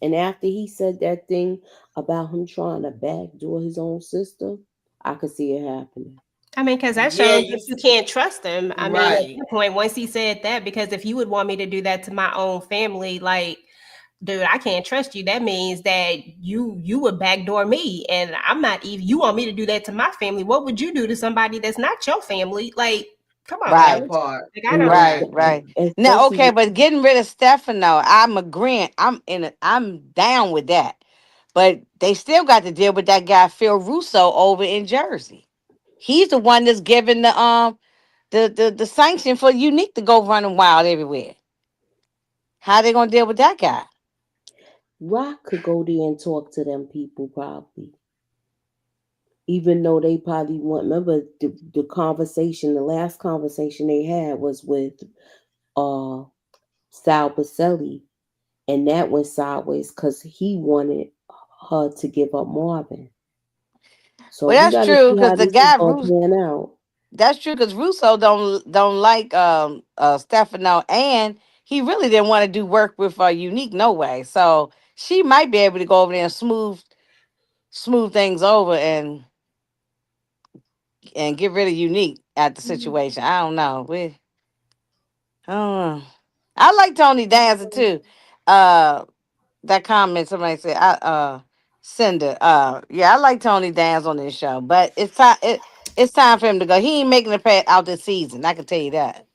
S1: and after he said that thing about him trying to backdoor his own sister, I could see it happening.
S5: I mean, because that
S6: Yeah,
S5: shows that you can't trust him. I mean, at
S6: right.
S5: that point, once he said that, because if you would want me to do that to my own family, like dude, I can't trust you. That means that you would backdoor me, and I'm not even. You want me to do that to my family? What would you do to somebody that's not your family? Like, come on now.
S6: That
S7: Right.
S6: part.
S5: Like, I don't.
S7: Right,
S6: Right.
S7: right. Now,
S1: especially
S7: okay,
S1: with
S7: but getting rid of Stefano, I'm agreeing. I'm down with that. But they still got to deal with that guy Phil Russo over in Jersey. He's the one that's giving the sanction for Unique to go running wild everywhere. How they gonna deal with that guy?
S1: Rock could go there and talk to them people probably. Even though they probably want, remember the conversation, the last conversation they had was with uh Sal Baselli, and that went sideways because he wanted her to give up Marvin. So
S7: Well,
S1: we
S7: that's
S1: got to
S7: true
S1: see
S7: because
S1: how
S7: the
S1: this is
S7: guy
S1: going to
S7: Russo.
S1: pan out.
S7: That's true because Russo don't like Stefano, and he really didn't want to do work with Unique no way. So she might be able to go over there and smooth things over and get rid of Unique at the situation. I don't know. I don't know. I like Tony Danza too. Uh, that comment somebody said, Cinder. Yeah, I like Tony Danza on this show, but it's time for him to go. He ain't making it out this season. I can tell you that.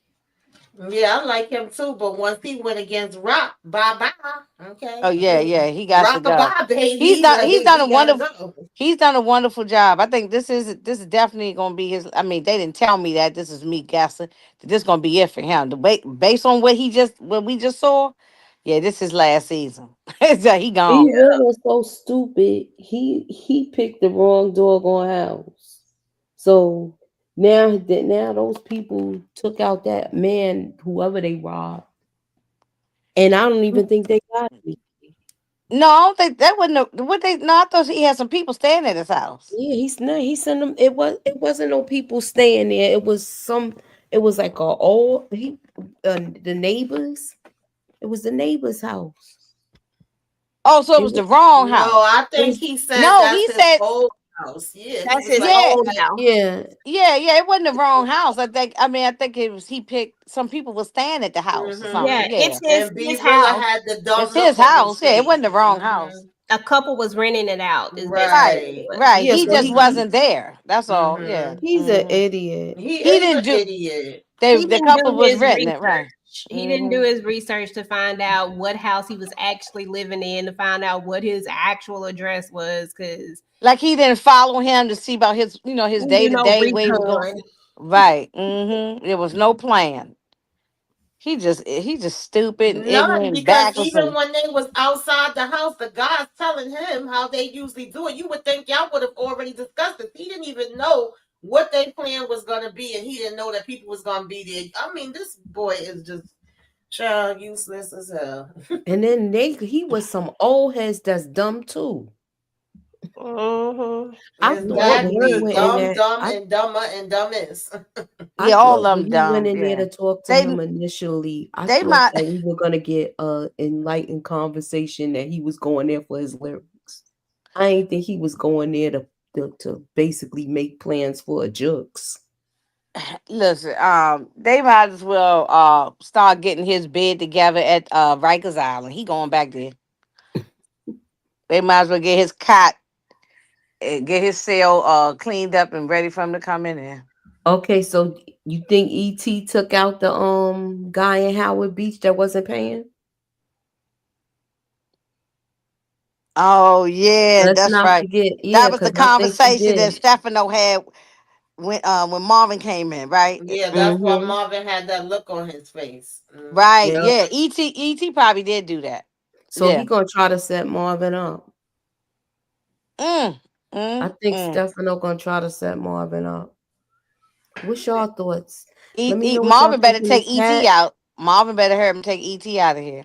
S6: Yeah, I like him too, but once he went against Rock, bye bye. Okay.
S7: Oh yeah, yeah, he got to
S6: Rock a
S7: go.
S6: bye, baby. Like,
S7: He's done a
S6: he gotta
S7: wonderful
S6: go.
S7: he's done a wonderful job. I think this is definitely gonna be his. I mean, they didn't tell me that. This is me guessing that this gonna be it for him. The way based on what we just saw, yeah, this is last season. So he gone.
S1: B-Will was so stupid. He picked the wrong doggone house. So now those people took out that man, whoever they robbed, and I don't even think they got me.
S7: No, I don't think that wasn't what they. No, I thought he had some people staying at his house.
S1: Yeah, he's not. He sent them. It wasn't no people staying there. It was some. It was like a old the neighbors. It was the neighbor's house.
S7: Oh, so it
S1: It
S7: was the
S1: was.
S7: wrong
S6: No,
S7: house.
S6: I
S1: It
S6: think
S1: was.
S6: he said
S7: No,
S6: that's
S7: he
S6: his
S7: said,
S6: old house. Yeah, he
S5: That's
S6: was
S5: his
S6: like,
S7: yeah,
S5: old
S6: okay.
S5: house.
S1: Yeah.
S7: yeah. It wasn't the wrong house. I think. I mean, I think it was. He picked some people were staying at the house or
S6: Hmm.
S5: Yeah,
S7: something. Yeah,
S5: it's
S6: And
S5: his
S6: B Willa
S5: house.
S6: had the dumb
S7: it's his
S6: look on his
S7: house. Yeah, it
S6: face.
S7: wasn't the wrong house.
S5: A couple was renting it out. Is basically
S7: Right,
S5: what it
S6: Right.
S5: was.
S7: right.
S1: Yeah.
S7: He
S1: So
S7: just
S1: he
S7: wasn't there. That's all. Yeah.
S6: Hmm.
S1: he's an idiot.
S6: He
S7: He
S6: is
S7: didn't
S6: an
S7: do.
S6: idiot.
S5: He
S7: The
S5: didn't
S7: couple
S5: do
S7: was
S5: his
S7: renting it. Right.
S5: research. He didn't
S7: Hmm.
S5: do his research to find out what house he was actually living in, to find out what his actual address was, because
S7: Like he didn't follow him to see about his, his
S5: didn't
S7: day
S5: do
S7: to
S5: no
S7: day where he was going.
S5: recon.
S7: Right. There was no plan. He just stupid and
S6: None,
S7: ignorant and
S6: because
S7: backward.
S6: even when they was outside the house, the guy's telling him how they usually do it. You would think y'all would have already discussed this. He didn't even know what their plan was gonna be, and he didn't know that people was gonna be there. I mean, this boy is just child useless as hell.
S1: And then he was some old heads that's dumb too.
S5: Mm-hmm.
S1: I thought when he
S6: Exactly.
S1: went in
S6: Dumb,
S1: there,
S6: dumb, and dumber and dumbest.
S1: I
S7: Yeah, all
S1: thought
S7: of
S1: when
S7: them
S1: he went
S7: dumb.
S1: in there
S7: Yeah,
S1: to talk to
S7: they
S1: him initially, I
S7: they
S1: thought
S7: might.
S1: that we were gonna get a enlightened conversation that he was going there for his lyrics. I ain't think he was going there to basically make plans for a jokes.
S7: Listen, they might as well start getting his bed together at Rikers Island. He going back there. They might as well get his cot, get his cell cleaned up and ready for him to come in there.
S1: Okay, so you think ET took out the guy in Howard Beach that wasn't paying?
S7: Oh yeah,
S1: Let's
S7: that's
S1: not
S7: right.
S1: forget,
S7: That
S1: yeah,
S7: was the
S1: because I think he
S7: conversation that
S1: did.
S7: Stefano had when Marvin came in, right?
S6: Yeah, that's why
S1: Mm-hmm.
S6: Marvin had that look on his face.
S7: Right.
S1: Yep.
S7: Yeah. Et probably did do that.
S1: So he
S7: Yeah.
S1: gonna try to set Marvin up.
S7: Mm,
S1: I
S7: mm,
S1: think
S7: mm.
S1: Stefano gonna try to set Marvin up. What's y'all thoughts? Let me know what y'all
S7: Marvin
S1: think
S7: better
S1: in the
S7: take Et
S1: chat.
S7: out. Marvin better hurry and take Et out of here.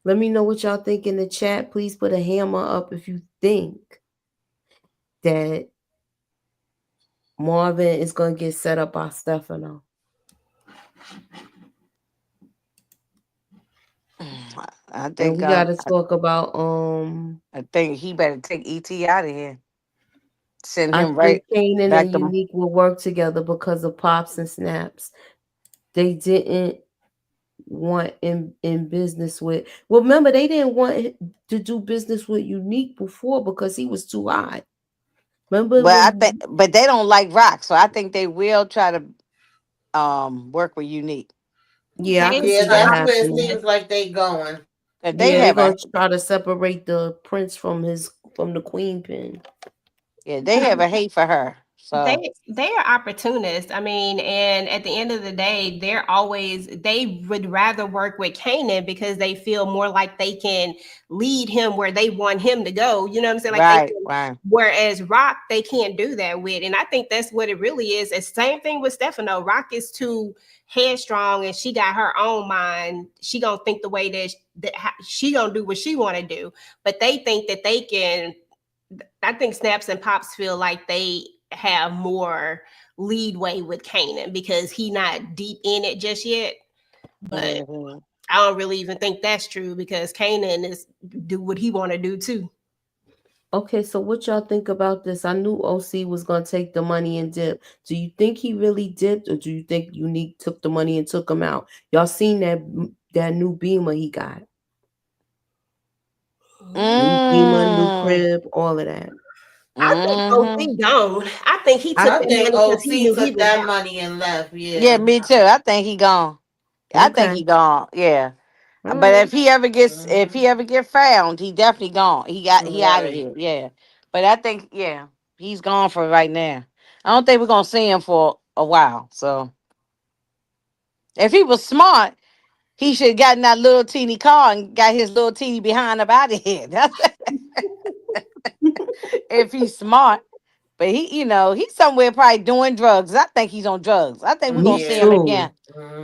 S1: Let me know what y'all think in the chat. Please put a hammer up if you think that Marvin is gonna get set up by Stefano.
S7: I
S1: And
S7: think
S1: we gotta talk about
S7: he better take Et out of here. Send
S1: I
S7: him
S1: think
S7: right
S1: Kanan
S7: back
S1: and
S7: to.
S1: Unique will work together because of pops and snaps. They didn't want in business with. Well, remember they didn't want to do business with Unique before because he was too high. Remember
S7: But I
S1: when?
S7: think, but they don't like rock, so I think they will try to work with Unique.
S1: Yeah, I
S5: They
S1: could
S6: Yeah,
S1: see that
S6: that's
S5: they
S6: where it
S1: happening.
S6: seems like they going.
S7: If they
S1: Yeah, they're
S7: have
S1: gonna
S7: a
S1: try to separate the prince from the queen pin.
S7: yeah, they have a hate for her. So
S5: they are opportunists. I mean, and at the end of the day, they would rather work with Kanan because they feel more like they can lead him where they want him to go. You know what I'm saying? Like they
S7: right,
S5: can.
S7: right.
S5: Whereas Rock, they can't do that with, and I think that's what it really is. It's the same thing with Stefano. Rock is too headstrong, and she got her own mind. She gonna think the way she gonna do what she want to do, but they think that they can. I think Snaps and Pops feel like they have more leadway with Kanan because he not deep in it just yet. But
S7: Hmm.
S5: I don't really even think that's true because Kanan is do what he want to do too.
S1: Okay, so what y'all think about this? I knew OC was gonna take the money and dip. Do you think he really dipped, or do you think Unique took the money and took him out? Y'all seen that new Beamer he got? New Beamer, new
S7: Mm,
S1: crib, all of that.
S5: I think
S7: hmm.
S5: OC gone. I think he
S1: I
S5: took
S6: I
S5: that
S1: think
S6: think
S5: money because he
S6: OC
S5: knew he
S6: took
S5: was
S6: that
S5: out.
S6: money and left.
S7: Yeah,
S6: Yeah.
S7: me too. I think he gone. I think
S1: okay.
S7: he gone. Yeah.
S1: All
S7: But
S1: right.
S7: if
S6: Hmm.
S7: he ever get found, he definitely gone. He out of
S6: Right.
S7: here. Yeah. But I think he's gone for right now. I don't think we're gonna see him for a while. So if he was smart, he should have gotten that little teeny car and got his little teeny behind up out of here. That's if he's smart. But he's somewhere probably doing drugs. I think he's on drugs. I think we're
S1: Me
S7: gonna see him
S6: Yeah.
S1: too.
S7: again.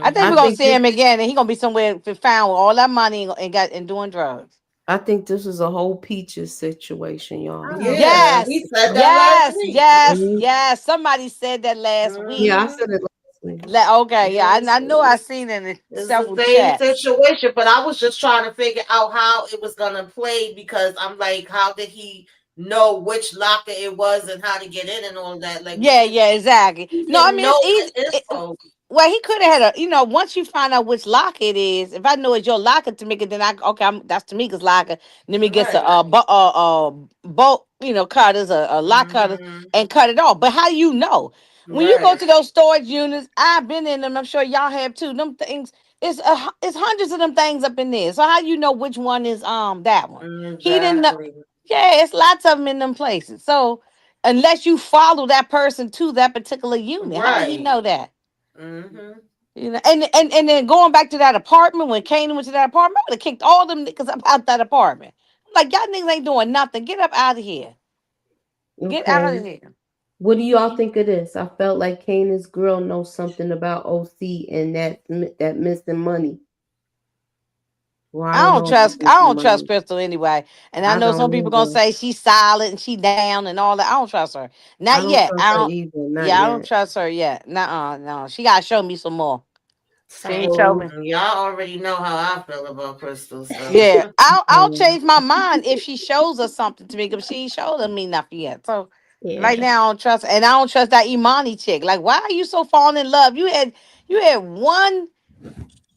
S7: I think
S1: I
S7: we're
S6: Hmm.
S7: gonna
S1: think
S7: see
S1: this.
S7: him again, and he's gonna be somewhere found with all that money and doing drugs.
S1: I think this is a whole peaches situation, y'all.
S5: Oh
S6: Yeah,
S5: God.
S7: Yes,
S6: we said that last
S7: yes,
S6: week.
S7: yes,
S1: Mhm.
S7: yes. Somebody said that last
S1: Yeah,
S7: week.
S1: I
S6: Hmm.
S1: said it last week.
S7: Okay, yeah,
S6: Yes,
S7: I know I seen it in
S6: it's the
S7: several
S6: same
S7: chats.
S6: situation, but I was just trying to figure out how it was gonna play because I'm like, how did he know which locker it was and how to get in and all that? Like
S7: Yeah, yeah, exactly.
S6: he
S7: No, I
S6: didn't
S7: mean
S6: know
S7: it's easy.
S6: the info.
S7: Well, he could have had once you find out which lock it is, if I know it's your locker, Tamika, then that's Tamika's locker. Let me get
S6: Right.
S7: some bolt, cutters, a lock cutters,
S6: Hmm.
S7: and cut it off. But how do you know? When you go
S6: Right.
S7: to those storage units, I've been in them. I'm sure y'all have too. Them things, it's hundreds of them things up in there. So how you know which one is that one? He didn't know.
S6: Exactly.
S7: Yeah, it's lots of them in them places. So unless you follow that person to that particular unit, how do you
S6: Right.
S7: know that?
S6: Hmm.
S7: And then going back to that apartment when Kanan went to that apartment, I would have kicked all them niggas up out that apartment. I'm like, y'all niggas ain't doing nothing. Get up out of here. Get out of
S1: Okay.
S7: here.
S1: What do y'all think of this? I felt like Kanan's girl knows something about OC and that missing money. Well, I
S7: I
S1: don't
S7: don't
S1: know if it's
S7: trust. I
S1: missing
S7: don't trust
S1: money.
S7: Crystal anyway. And I
S1: I
S7: know
S1: don't
S7: some people gonna
S1: either.
S7: say she's silent and she down and all that. I don't trust her.
S1: I
S7: Not
S1: don't
S7: yet.
S1: trust
S7: I
S1: her
S7: don't.
S1: either. Not
S7: Yeah, I don't
S1: yet.
S7: trust her yet. Nuh-uh, no. She gotta show me some more. She ain't
S5: Same.
S7: show
S1: Well,
S7: me.
S6: Y'all already know how I feel about Crystal, so
S7: Yeah, I'll
S1: um,
S7: change my mind if she shows us something to me because she ain't showed me nothing yet. So right
S5: Yeah.
S7: now I don't trust, and I don't trust that Imani chick. Like, why are you so falling in love? You had one,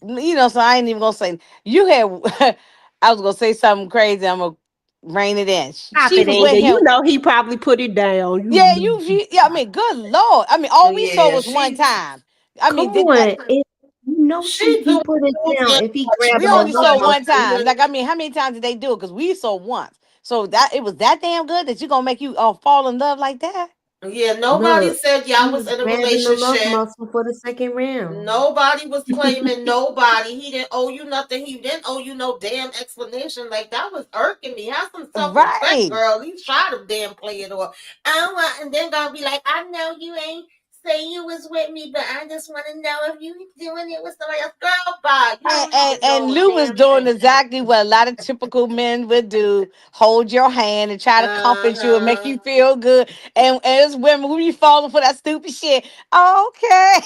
S7: So I ain't even gonna say you had. I was gonna say something crazy. I'm gonna rein it in.
S5: Stop
S7: She
S5: it,
S7: was
S5: Inga.
S7: with him.
S5: You know he probably put it down. You
S7: Yeah,
S5: know.
S7: yeah. I mean, good lord. I mean, all we saw
S6: yeah,
S7: was one time. I
S1: come
S7: mean, did that.
S1: on. You know
S6: she
S1: he
S6: do
S1: put it down
S6: yeah,
S1: if he
S6: she
S7: We
S1: grabbing
S6: don't
S1: the
S7: only
S1: hook
S7: saw
S6: put no
S1: or
S7: one time.
S6: feelings.
S7: Like, I mean, how many times did they do it? Because we saw once. So that it was that damn good that you gonna make you fall in love like that?
S6: Yeah, nobody
S1: look.
S6: said
S1: He
S6: y'all was
S1: was
S6: in a
S1: grabbing the love
S6: relationship.
S1: muscle for the second round.
S6: Nobody was claiming nobody. He didn't owe you nothing. He didn't owe you no damn explanation. Like that was irking me. Have some self respect,
S7: Right.
S6: girl. You try to damn play it off. I want, and then gonna be like, I know you ain't say you was with me, but I just want to know if you doing it with somebody else. Girl, bye. You
S7: And,
S6: don't
S7: and
S6: even
S7: and
S6: know a
S7: Lou was
S6: damn
S7: doing
S6: thing.
S7: exactly what a lot of typical men would do: hold your hand and try to
S6: Uh
S7: comfort you and make
S6: huh.
S7: you feel good. And it's women who be falling for that stupid shit. Okay,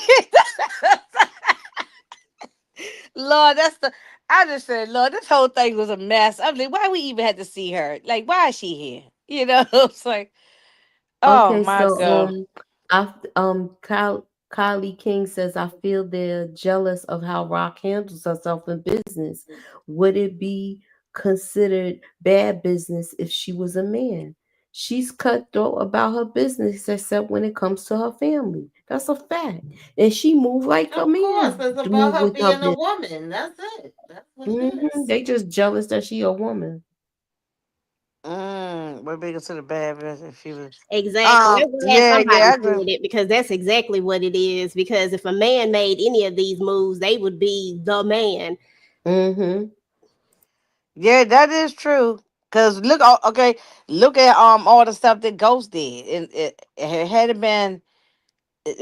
S7: Lord, that's the. I just said, Lord, this whole thing was a mess. I'm like, why we even had to see her? Like, why is she here? It's like, oh
S1: Okay,
S7: my
S1: so
S7: god.
S1: I Kyle. Kylie King says, I feel they're jealous of how Rock handles herself in business. Would it be considered bad business if she was a man? She's cutthroat about her business, except when it comes to her family. That's a fact. And she moved like a
S6: Of course,
S1: man
S6: it's
S1: do
S6: about her
S1: with her
S6: being a
S1: business.
S6: woman. That's it. That's what it is.
S1: They just jealous that she a woman.
S7: We're bigger to the bad bitch if she was.
S5: Exactly. I'm glad
S7: Yeah,
S5: somebody
S7: yeah, I agree.
S5: said it because that's exactly what it is. Because if a man made any of these moves, they would be the man.
S1: Mm-hmm.
S7: Yeah, that is true. Cause look, okay, look at all the stuff that Ghost did, and it had it been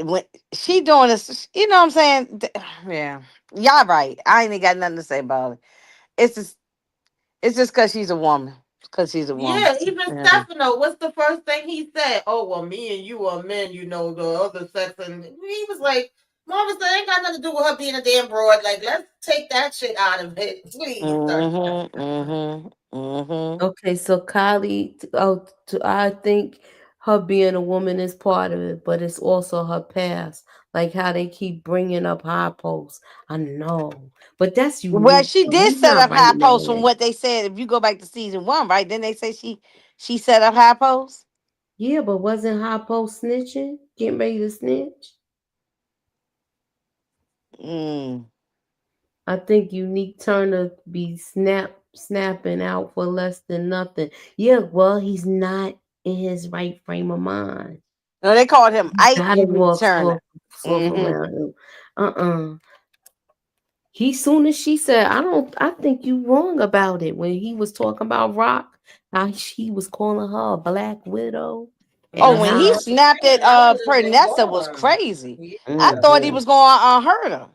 S7: when she doing this, you know what I'm saying? Yeah, y'all right. I ain't even got nothing to say about it. It's just, it's just cause she's a woman. Cause she's a woman.
S6: Yeah, even
S7: Yeah.
S6: Stefano, what's the first thing he said? Oh, well, me and you are men, you know, the other sex. And he was like, Mama said, ain't got nothing to do with her being a damn broad. Like, let's take that shit out of it. Please, sir.
S7: Mm-hmm.
S1: Okay, so Kylie, I think her being a woman is part of it, but it's also her past, like how they keep bringing up high posts. I know, but that's
S7: Well,
S1: unique.
S7: she did
S1: He's
S7: set
S1: not
S7: up high
S1: writing that
S7: posts from
S1: in.
S7: what they said. If you go back to season one, right? Then they say she set up high posts.
S1: Yeah, but wasn't high post snitching, getting ready to snitch?
S7: Mm.
S1: I think Unique Turner be snapping out for less than nothing. Yeah, well, he's not in his right frame of mind.
S7: No, they called him
S1: You
S7: Ike
S1: gotta
S7: Unique
S1: walk
S7: Turner.
S1: soft
S7: Hmm.
S1: around him. Uh-uh. He soon as she said, I think you wrong about it when he was talking about Rock, how he was calling her a black widow
S7: Oh,
S1: and
S7: when
S6: Mm-hmm.
S7: he
S1: how
S7: snapped at
S6: I would have been
S7: Pernessa was
S6: gone.
S7: crazy. I thought he
S6: Yeah.
S1: mhm.
S7: was going to hurt her.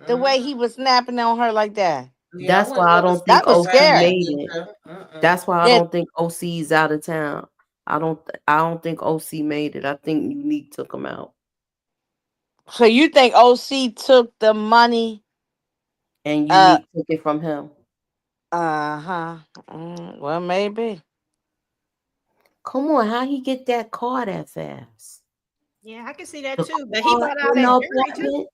S7: The way he
S6: Mm-hmm.
S7: was snapping on her like that.
S6: Yeah, I
S1: That's
S6: wouldn't
S1: why I
S6: never
S1: don't think
S7: That
S6: seen him
S7: was
S1: OC
S6: around like
S7: scary.
S1: made it.
S6: that. Mm-mm.
S1: That's why I
S7: Yeah.
S1: don't think OC is out of town. I don't think OC made it. I think Unique took him out.
S7: So you think OC took the money?
S1: And
S7: Uh
S1: Unique took it from him.
S7: huh. Well, maybe.
S1: Come on, how he get that car that fast?
S5: Yeah, I can see that
S1: The
S5: too. But he
S1: car
S5: bought all
S1: in
S5: that
S1: the
S5: jewelry too.
S1: apartment?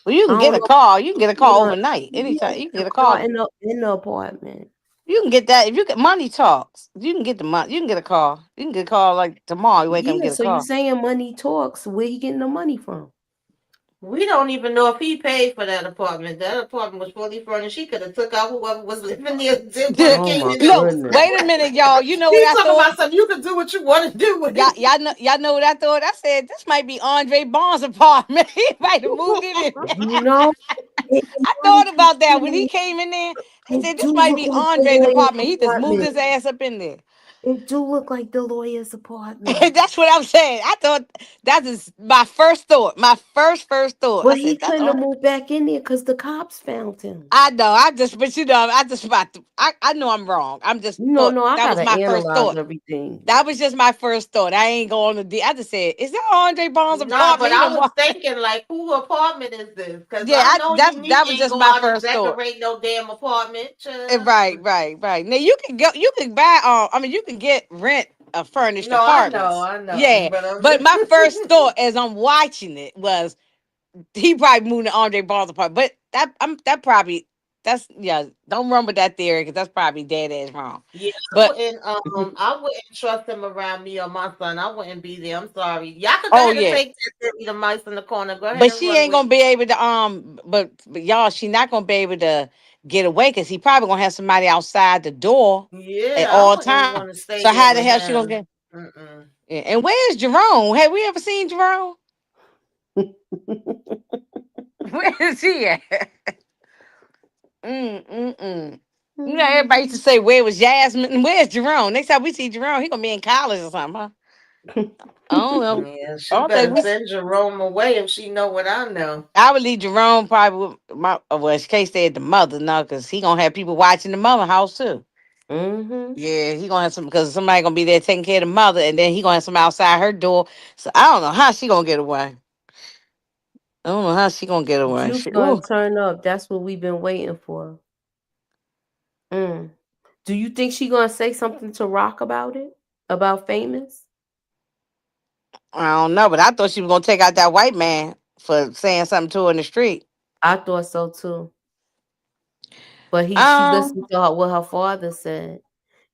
S7: Well, you
S1: I
S7: can get
S1: don't
S7: a
S1: know.
S7: car. You can get a car
S1: Yeah,
S7: overnight.
S1: yeah,
S7: Anytime. You can
S1: the
S7: get a
S1: car
S7: car.
S1: in the apartment.
S7: You can get that if you get money talks. You can get the money. You can get a car. You can get a car like tomorrow. You wake up and
S1: Yeah,
S7: get a
S1: so you
S7: car.
S1: saying money talks? Where he getting the money from?
S6: We don't even know if he paid for that apartment. That apartment was fully furnished. He could have took out whoever was living there. Did what
S1: Oh my
S6: Kanan
S7: No,
S6: knows.
S1: goodness.
S7: wait a minute, y'all. You know what
S6: He's
S7: I
S6: talking
S7: thought?
S6: about something. You can do what you want to do with
S7: Y'all,
S6: it.
S7: y'all know what I thought? I said this might be Andre Barnes' apartment. He might have moved it in.
S1: You know, it
S7: I
S1: might
S7: thought about that when he
S1: be.
S7: came in there. I
S1: It
S7: said
S1: do
S7: this might
S1: look
S7: be
S1: like the
S7: Andre's
S1: lawyer's
S7: apartment. He just moved
S1: apartment.
S7: his ass up in there.
S1: It do look like the lawyer's apartment.
S7: That's what I'm saying. I thought that is my first thought. My first thought. I
S1: But he
S7: said that's
S1: couldn't have
S7: on.
S1: moved back in there because the cops found him.
S7: I know. I just, but you know, I just about to. I know I'm wrong. I'm just
S1: No,
S7: thought
S1: no, I
S7: that was
S1: gotta
S7: my first
S1: analyze
S7: thought.
S1: everything.
S7: That was just my first thought. I ain't going to. I just said, is that Andre Barnes'
S6: Nah, but
S7: apartment? He
S6: I
S7: done
S6: was
S7: walk.
S6: thinking, like, who apartment is this? Because
S7: Yeah,
S6: I know Unique
S7: that was
S6: ain't
S7: just
S6: go
S7: my
S6: out and
S7: first thought.
S6: decorate no damn apartment.
S7: Right. Now you can go. You can buy. I mean, you can get rent furnished
S6: No,
S7: apartments.
S6: I know.
S7: Yeah,
S6: But I'm
S7: but
S6: just.
S7: my first thought as I'm watching it was he probably moved to Andre Barnes' apartment. But that probably that's yeah. Don't run with that theory because that's probably dead ass wrong.
S6: Yeah,
S7: But
S6: I wouldn't trust him around me or my son. I wouldn't be there. I'm sorry. Y'all could go
S7: oh
S6: ahead and
S7: yeah.
S6: take that theory, the mice in the corner. Go ahead
S7: But
S6: and
S7: she
S6: run
S7: ain't
S6: with
S7: gonna be able to but y'all she not gonna be able to get away because he probably gonna have somebody outside the door
S6: it.
S7: at
S6: Yeah, I
S7: all
S6: wouldn't
S7: times.
S6: want to stay
S7: So
S6: there
S7: how the
S6: with
S7: hell she gonna
S6: him.
S7: get?
S6: Mm-mm.
S7: Yeah. And where's Jerome? Have we ever seen Jerome? Where is he at? Mm. You know, everybody used to say, "Where was Jasmine? And where's Jerome?" Next time we see Jerome, he gonna be in college or something. Huh? I don't know.
S6: Yeah,
S7: I
S6: she
S7: don't think
S6: better
S7: we.
S6: send Jerome away if she know what I know.
S7: I would leave Jerome probably with my. Well, in case they at the mother, no, because he gonna have people watching the mother house too.
S1: Mm-hmm.
S7: Yeah, he gonna have some because somebody gonna be there taking care of the mother, and then he gonna have some outside her door. So I don't know how she gonna get away. I don't know how she gonna get away.
S1: Juice gonna
S7: Ooh.
S1: turn up. That's what we've been waiting for. Mm. Do you think she gonna say something to Rock about it? About famous?
S7: I don't know, but I thought she was gonna take out that white man for saying something to her in the street.
S1: I thought so too. But she listened
S7: Um,
S1: to what her father said.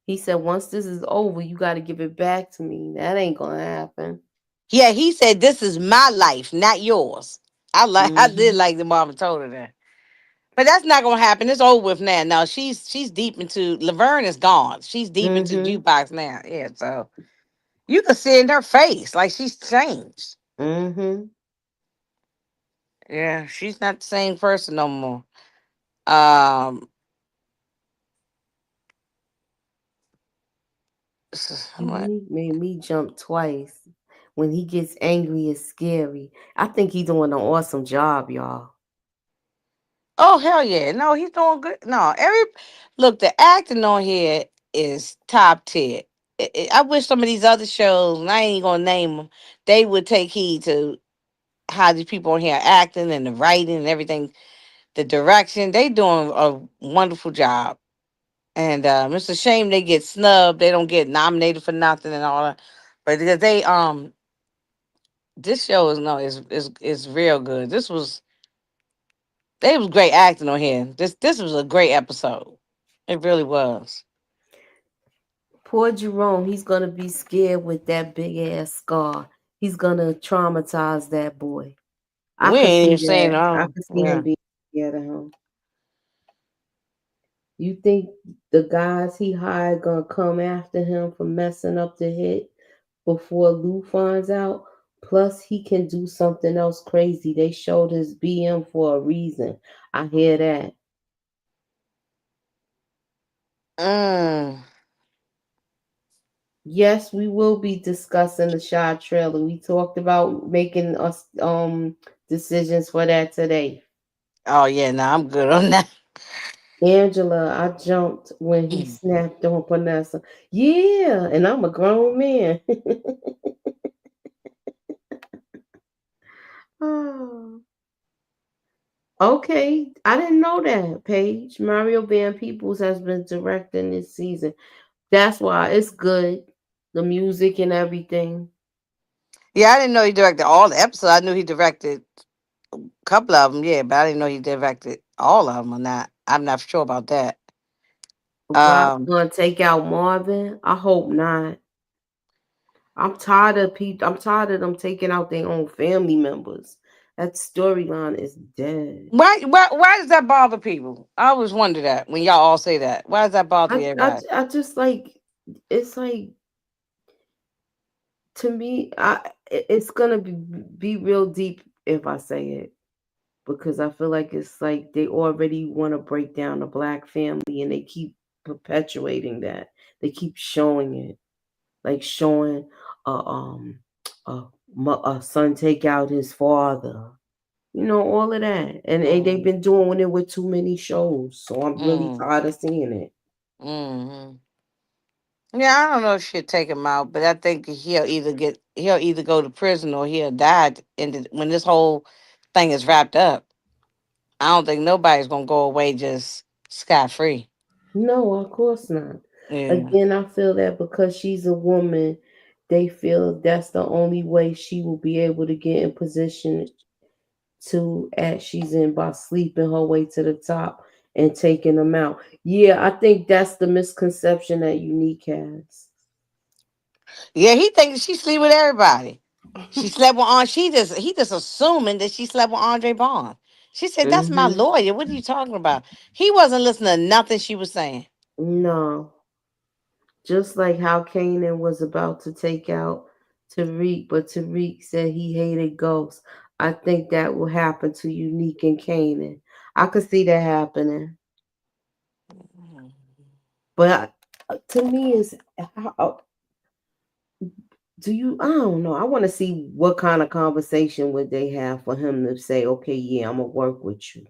S1: He said, once this is over, you got to give it back to me. That ain't gonna happen.
S7: yeah, he said, "This is my life, not yours." I did
S1: Hmm.
S7: like the mama told her that. But that's not gonna happen. It's over with now. No, she's deep into Laverne is gone. She's deep into
S1: Hmm.
S7: jukebox now. Yeah, so you can see it in her face like she's changed.
S1: Hmm.
S7: Yeah, she's not the same person no more. Um, what?
S1: He made me jump twice. When he gets angry, it's scary. I think he's doing an awesome job, y'all.
S7: Oh hell yeah! No, he's doing good. No, look, the acting on here is top tier. I wish some of these other shows, and I ain't gonna name them, they would take heed to how these people on here are acting and the writing and everything, the direction. They doing a wonderful job, and it's a shame they get snubbed. They don't get nominated for nothing and all that. But because this show is no, is real good. They was great acting on here. This was a great episode. It really was.
S1: Poor Jerome, he's gonna be scared with that big ass scar. He's gonna traumatize that boy. I
S7: We
S1: could
S7: ain't
S1: see
S7: even saying
S1: that. I could see him
S7: yeah.
S1: being scared of him. You think the guys he hired gonna come after him for messing up the hit before Lou finds out? Plus, he can do something else crazy. They showed his BM for a reason. I hear that.
S7: Mm.
S1: Yes, we will be discussing the Shy trailer. We talked about making us decisions for that today.
S7: Oh yeah, no, I'm good on that.
S1: Angela, I jumped when he snapped on Vanessa. Yeah, and I'm a grown man. Oh, okay, I didn't know that, Paige. Mario Van Peebles has been directing this season. That's why it's good. The music and everything.
S7: Yeah, I didn't know he directed all the episodes. I knew he directed a couple of them, yeah, but I didn't know he directed all of them or not. I'm not sure about that.
S1: Rock
S7: Um,
S1: gonna take out Marvin? I hope not. I'm tired of people. I'm tired of them taking out their own family members. That storyline is dead.
S7: why does that bother people? I always wonder that when y'all all say that. Why does that bother everybody?
S1: I just like it's like to me. It's gonna be real deep if I say it because I feel like it's like they already want to break down the black family and they keep perpetuating that. They keep showing it, like showing a a, a son take out his father. You know, all of that. And they've
S7: Mm,
S1: been doing it with too many shows. So I'm really
S7: mm,
S1: tired of seeing it.
S7: mm. Yeah, I don't know if she'll take him out, but I think he'll either go to prison or he'll die when this whole thing is wrapped up. I don't think nobody's gonna go away just scot free.
S1: No, of course not.
S7: Yeah.
S1: Again, I feel that because she's a woman, they feel that's the only way she will be able to get in position to as she's in by sleeping her way to the top and taking them out. Yeah, I think that's the misconception that Unique has.
S7: Yeah, he thinks she sleep with everybody. She slept with he just assuming that she slept with Andre Bond. She said, "That's my
S1: Hmm.
S7: lawyer. What are you talking about?" He wasn't listening to nothing she was saying.
S1: No. Just like how Kanan was about to take out Tariq, but Tariq said he hated ghosts. I think that will happen to Unique and Kanan. I could see that happening. But to me, is how do you? I don't know. I want to see what kind of conversation would they have for him to say, "Okay, yeah, I'm gonna work with you."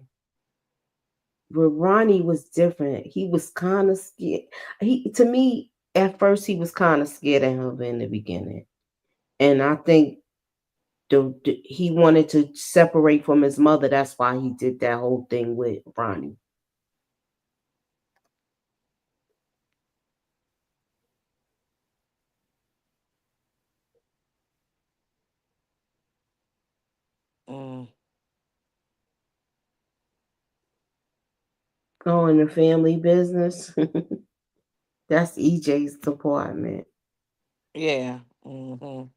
S1: But Ronnie was different. He was kind of scared. He to me at first he was kind of scared of him in the beginning, and I think he wanted to separate from his mother. That's why he did that whole thing with Ronnie. Oh, in the family business. That's EJ's department.
S7: Yeah. Um.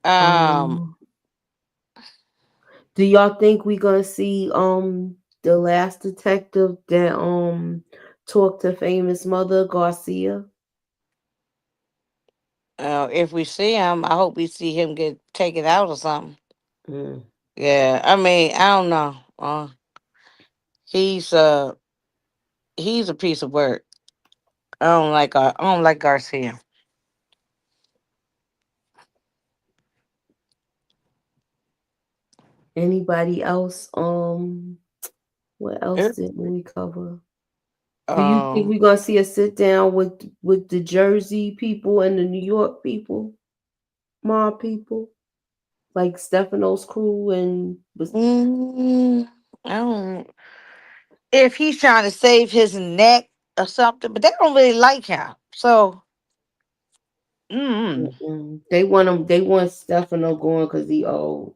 S1: Um, do y'all think we gonna see the last detective that talked to famous mother Garcia?
S7: If we see him, I hope we see him get taken out or something.
S1: Mm.
S7: Yeah. I mean, I don't know. He's he's a piece of work. I don't like Garcia.
S1: Anybody else? What else
S7: It,
S1: did we cover? Do you think
S7: um.
S1: we're gonna see a sit down with the Jersey people and the New York people, mob people, like Stefano's crew and
S7: mm, I don't. If he's trying to save his neck or something, but they don't really like him. So. Mm,
S1: they want him. They want Stefano going because he old.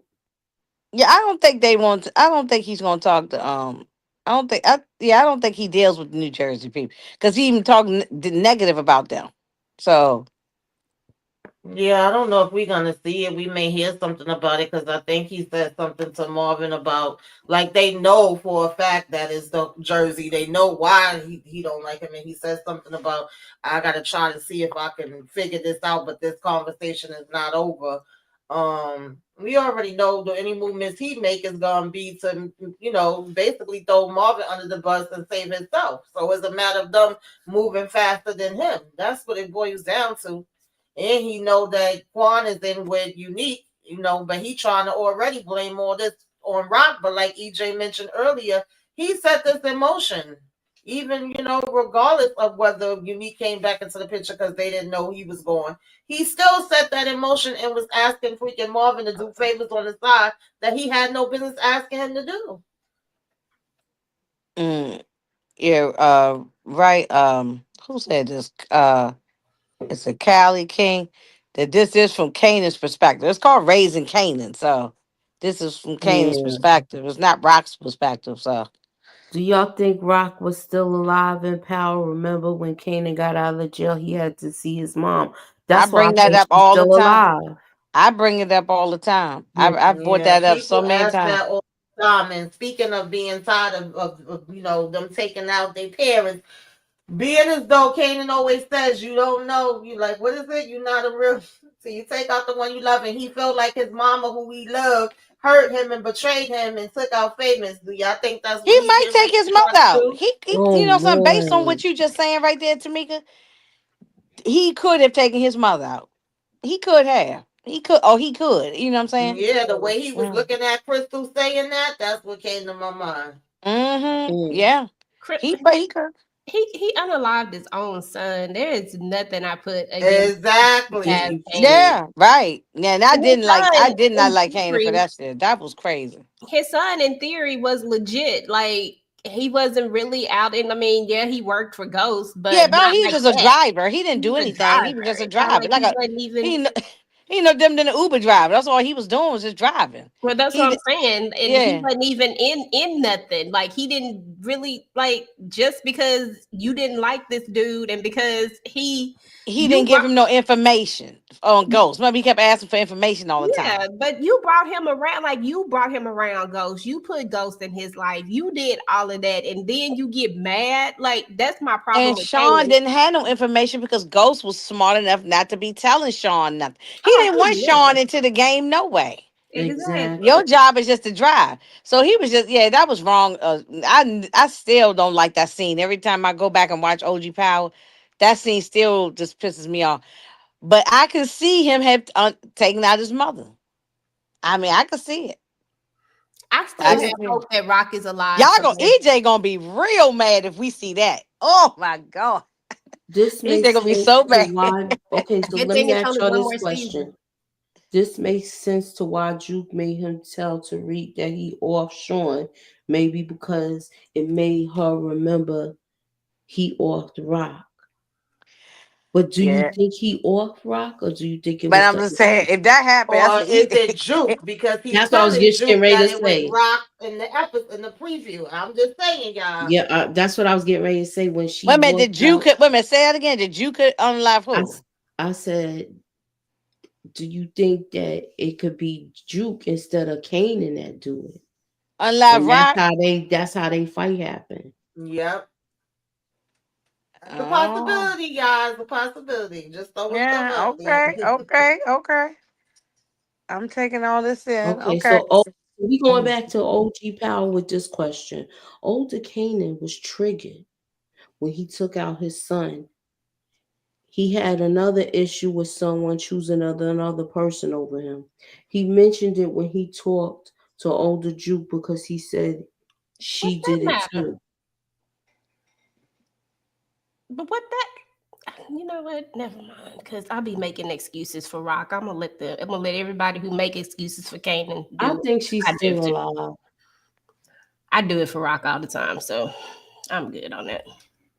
S7: yeah, I don't think they want. I don't think he's gonna talk to. I don't think. I don't think he deals with the New Jersey people because he even talked negative about them. So.
S6: Yeah, I don't know if we're gonna see it. We may hear something about it because I think he said something to Marvin about like they know for a fact that it's the Jersey. They know why he don't like him, and he says something about I gotta try to see if I can figure this out, but this conversation is not over. We already know that any movements he make is gonna be to basically throw Marvin under the bus and save himself. So it's a matter of them moving faster than him. That's what it boils down to. And he know that Quan is in with Unique, but he trying to already blame all this on Rock. But like EJ mentioned earlier, he set this in motion. Even, regardless of whether Unique came back into the picture because they didn't know he was gone, he still set that in motion and was asking freaking Marvin to do favors on the side that he had no business asking him to do.
S7: Mm, yeah. Right. Who said this? It's a Cali King. That this is from Kanan's perspective. It's called Raising Kanan. So this is from Kanan's
S1: Yeah.
S7: perspective. It's not Rock's perspective. So
S1: Do y'all think Rock was still alive in power? Remember when Kanan got out of the jail, he had to see his mom.
S7: I
S1: That's why I
S7: bring that
S1: think
S7: up
S1: she's
S7: all the
S1: still
S7: time.
S1: alive.
S7: I bring it up all the time.
S1: Yeah.
S7: I've brought
S6: Yeah,
S7: that up so
S6: people
S7: many
S6: ask
S7: times.
S6: that all the time. And speaking of being tired of them taking out their parents, being as though Kanan always says, you don't know, you like, what is it? You're not a real. So you take out the one you love, and he felt like his mama, who he loved, hurt him and betrayed him and took out famous. Do y'all think that's what
S7: He
S6: he
S7: might
S6: getting
S7: take
S6: ready
S7: his
S6: to try
S7: mouth
S6: to
S7: out.
S6: do?
S1: Oh
S7: You know, something based on
S1: Lord.
S7: what you just saying right there, Tamika. He could have taken his mother out. He could have. He could. Oh, he could. You know what I'm saying?
S6: Yeah, the way he was
S7: Mm.
S6: looking at Crystal saying that, that's what came to my mind.
S7: Mm-hmm.
S1: Mm.
S7: Yeah. He could.
S5: He unalived his own son. There is nothing I put against past
S6: Exactly.
S5: Kanan.
S7: Yeah. Right. Yeah. And I
S5: And his
S7: didn't like. I
S5: son,
S7: did not
S5: in
S7: like Hannah for
S5: theory,
S7: that shit. That was crazy.
S5: was legit. Like he wasn't really out in. I mean, yeah, he worked for Ghost,
S7: Yeah,
S5: but
S7: but
S5: not
S7: he was
S5: like
S7: just a
S5: that.
S7: driver. He didn't
S5: He
S7: do
S5: was a
S7: anything. He was
S5: driver.
S7: just a
S5: It's not
S7: driver.
S5: like
S7: Like
S5: he
S7: a
S5: wasn't even.
S7: he. He no them than an Uber driver. That's all he was doing was just driving.
S5: Well, that's what
S7: He.
S5: I'm saying, and he
S7: Yeah.
S5: wasn't even in nothing. Like he didn't really like just because you didn't like this dude, and because
S7: He
S5: you
S7: didn't give him no information on Ghost. Maybe he kept asking for information all the
S5: yeah,
S7: time.
S5: but you brought him around, like you brought him around Ghost. You put Ghost in his life. You did all of that, and then you get mad. Like that's my problem
S7: And
S5: with
S7: Sean
S5: Kanan.
S7: didn't have no information because Ghost was smart enough not to be telling Sean nothing. He
S5: Oh,
S7: didn't
S5: he
S7: want
S5: never
S7: Sean into the game, no way.
S5: exactly.
S7: Your
S1: Exactly.
S7: job is just to drive. So he was just, yeah, that was wrong. I still don't like that scene. Every time I go back and watch OG Power, that scene still just pisses me off. But I can see him have taken out his mother. I mean, I can see it.
S5: I
S7: I
S5: still
S1: This
S7: can
S5: have
S7: see it.
S5: hope that Rock is alive
S7: Y'all go
S5: somewhere.
S7: EJ gonna be real mad if we see that. Oh my god.
S1: this
S7: EJ
S1: makes
S7: gonna be
S1: sense
S7: so
S1: to
S7: mad.
S1: why. Okay, so
S5: Good
S1: let
S5: thing
S1: me
S5: it's
S1: ask
S5: only
S1: y'all
S5: one
S1: this
S5: more season.
S1: question. This makes sense to why Juke made him tell Tariq that he off Sean, maybe because it made her remember he off the rock. But do you
S7: Yeah.
S1: think he off Rock, or do you think it
S7: But
S1: was
S7: I'm
S1: the?
S7: just saying, if that happened, that's
S6: Or
S7: an
S6: is it
S7: easy.
S6: Juke? Because he's
S1: That's what I was
S6: telling
S1: getting
S6: Juke
S1: ready
S6: that
S1: to
S6: it was
S1: say.
S6: Rock in the episode in the preview. I'm just saying, y'all.
S1: Yeah, that's what I was getting ready to say when she
S7: Wait a minute,
S1: walked
S7: did you
S1: out.
S7: could wait a minute, say that again. Did you could unlive
S1: I,
S7: who?
S1: s- I said, do you think that it could be Juke instead of Kanan that do it?
S7: Unlive
S1: And that's
S7: Rock?
S1: how they fight happened.
S6: Yep. That's a
S7: Oh.
S6: possibility, guys. A possibility. Just throwing stuff
S7: Yeah,
S6: out there.
S7: okay, okay, okay. I'm taking all this in.
S1: Okay,
S7: Okay.
S1: so we going
S6: Mm.
S1: back to OG Power with this question. Older Kanan was triggered when he took out his son. He had another issue with someone choosing another person over him. He mentioned it when he talked to older Juke because he said
S5: What's
S1: she
S5: that
S1: did it
S5: matter?
S1: too.
S5: But what that? You know what? Never mind. Because I'll be making excuses for Rock. I'm gonna let everybody who make excuses for Kanan
S1: I
S5: do it.
S1: think she's
S5: I do
S1: still
S5: it too.
S1: alive.
S5: I do it for Rock all the time, so I'm good on that.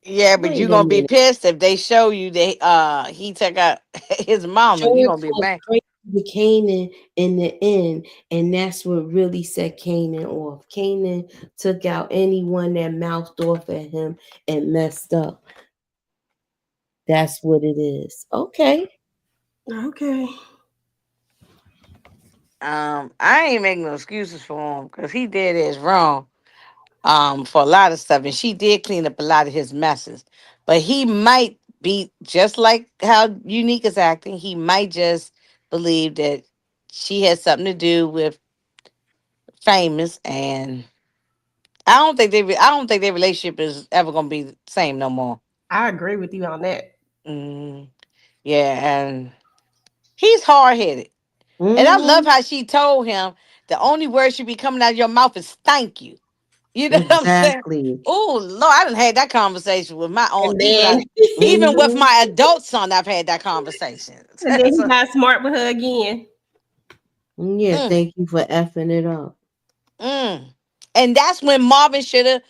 S7: Yeah, but you
S1: Wait a
S7: gonna be
S1: minute.
S7: pissed if they show you that he took out his mama. You
S1: George
S7: gonna be
S1: went
S7: mad.
S1: straight to Canaan in the end, and that's what really set Canaan off. Canaan took out anyone that mouthed off at him and messed up. That's what it is. Okay.
S5: Okay.
S7: I ain't making no excuses for him because he did his wrong. For a lot of stuff, and she did clean up a lot of his messes. But he might be just like how Unique is acting. He might just believe that she has something to do with Famous, and I don't think their relationship is ever gonna be the same no more.
S5: I agree with you on that.
S7: Mm, yeah, and he's hard headed, and I love
S1: Mm-hmm.
S7: how she told him the only word should be coming out of your mouth is "thank you." You know what I'm saying?
S1: Exactly.
S7: Oh Lord, I done had that conversation with my own
S5: And then
S7: even with
S1: Mm-hmm.
S7: my adult son, I've had that conversation.
S5: and then he
S7: So,
S5: got smart with her again.
S1: Yeah,
S7: mm,
S1: thank you for effing it up.
S7: mm. And that's when Marvin should have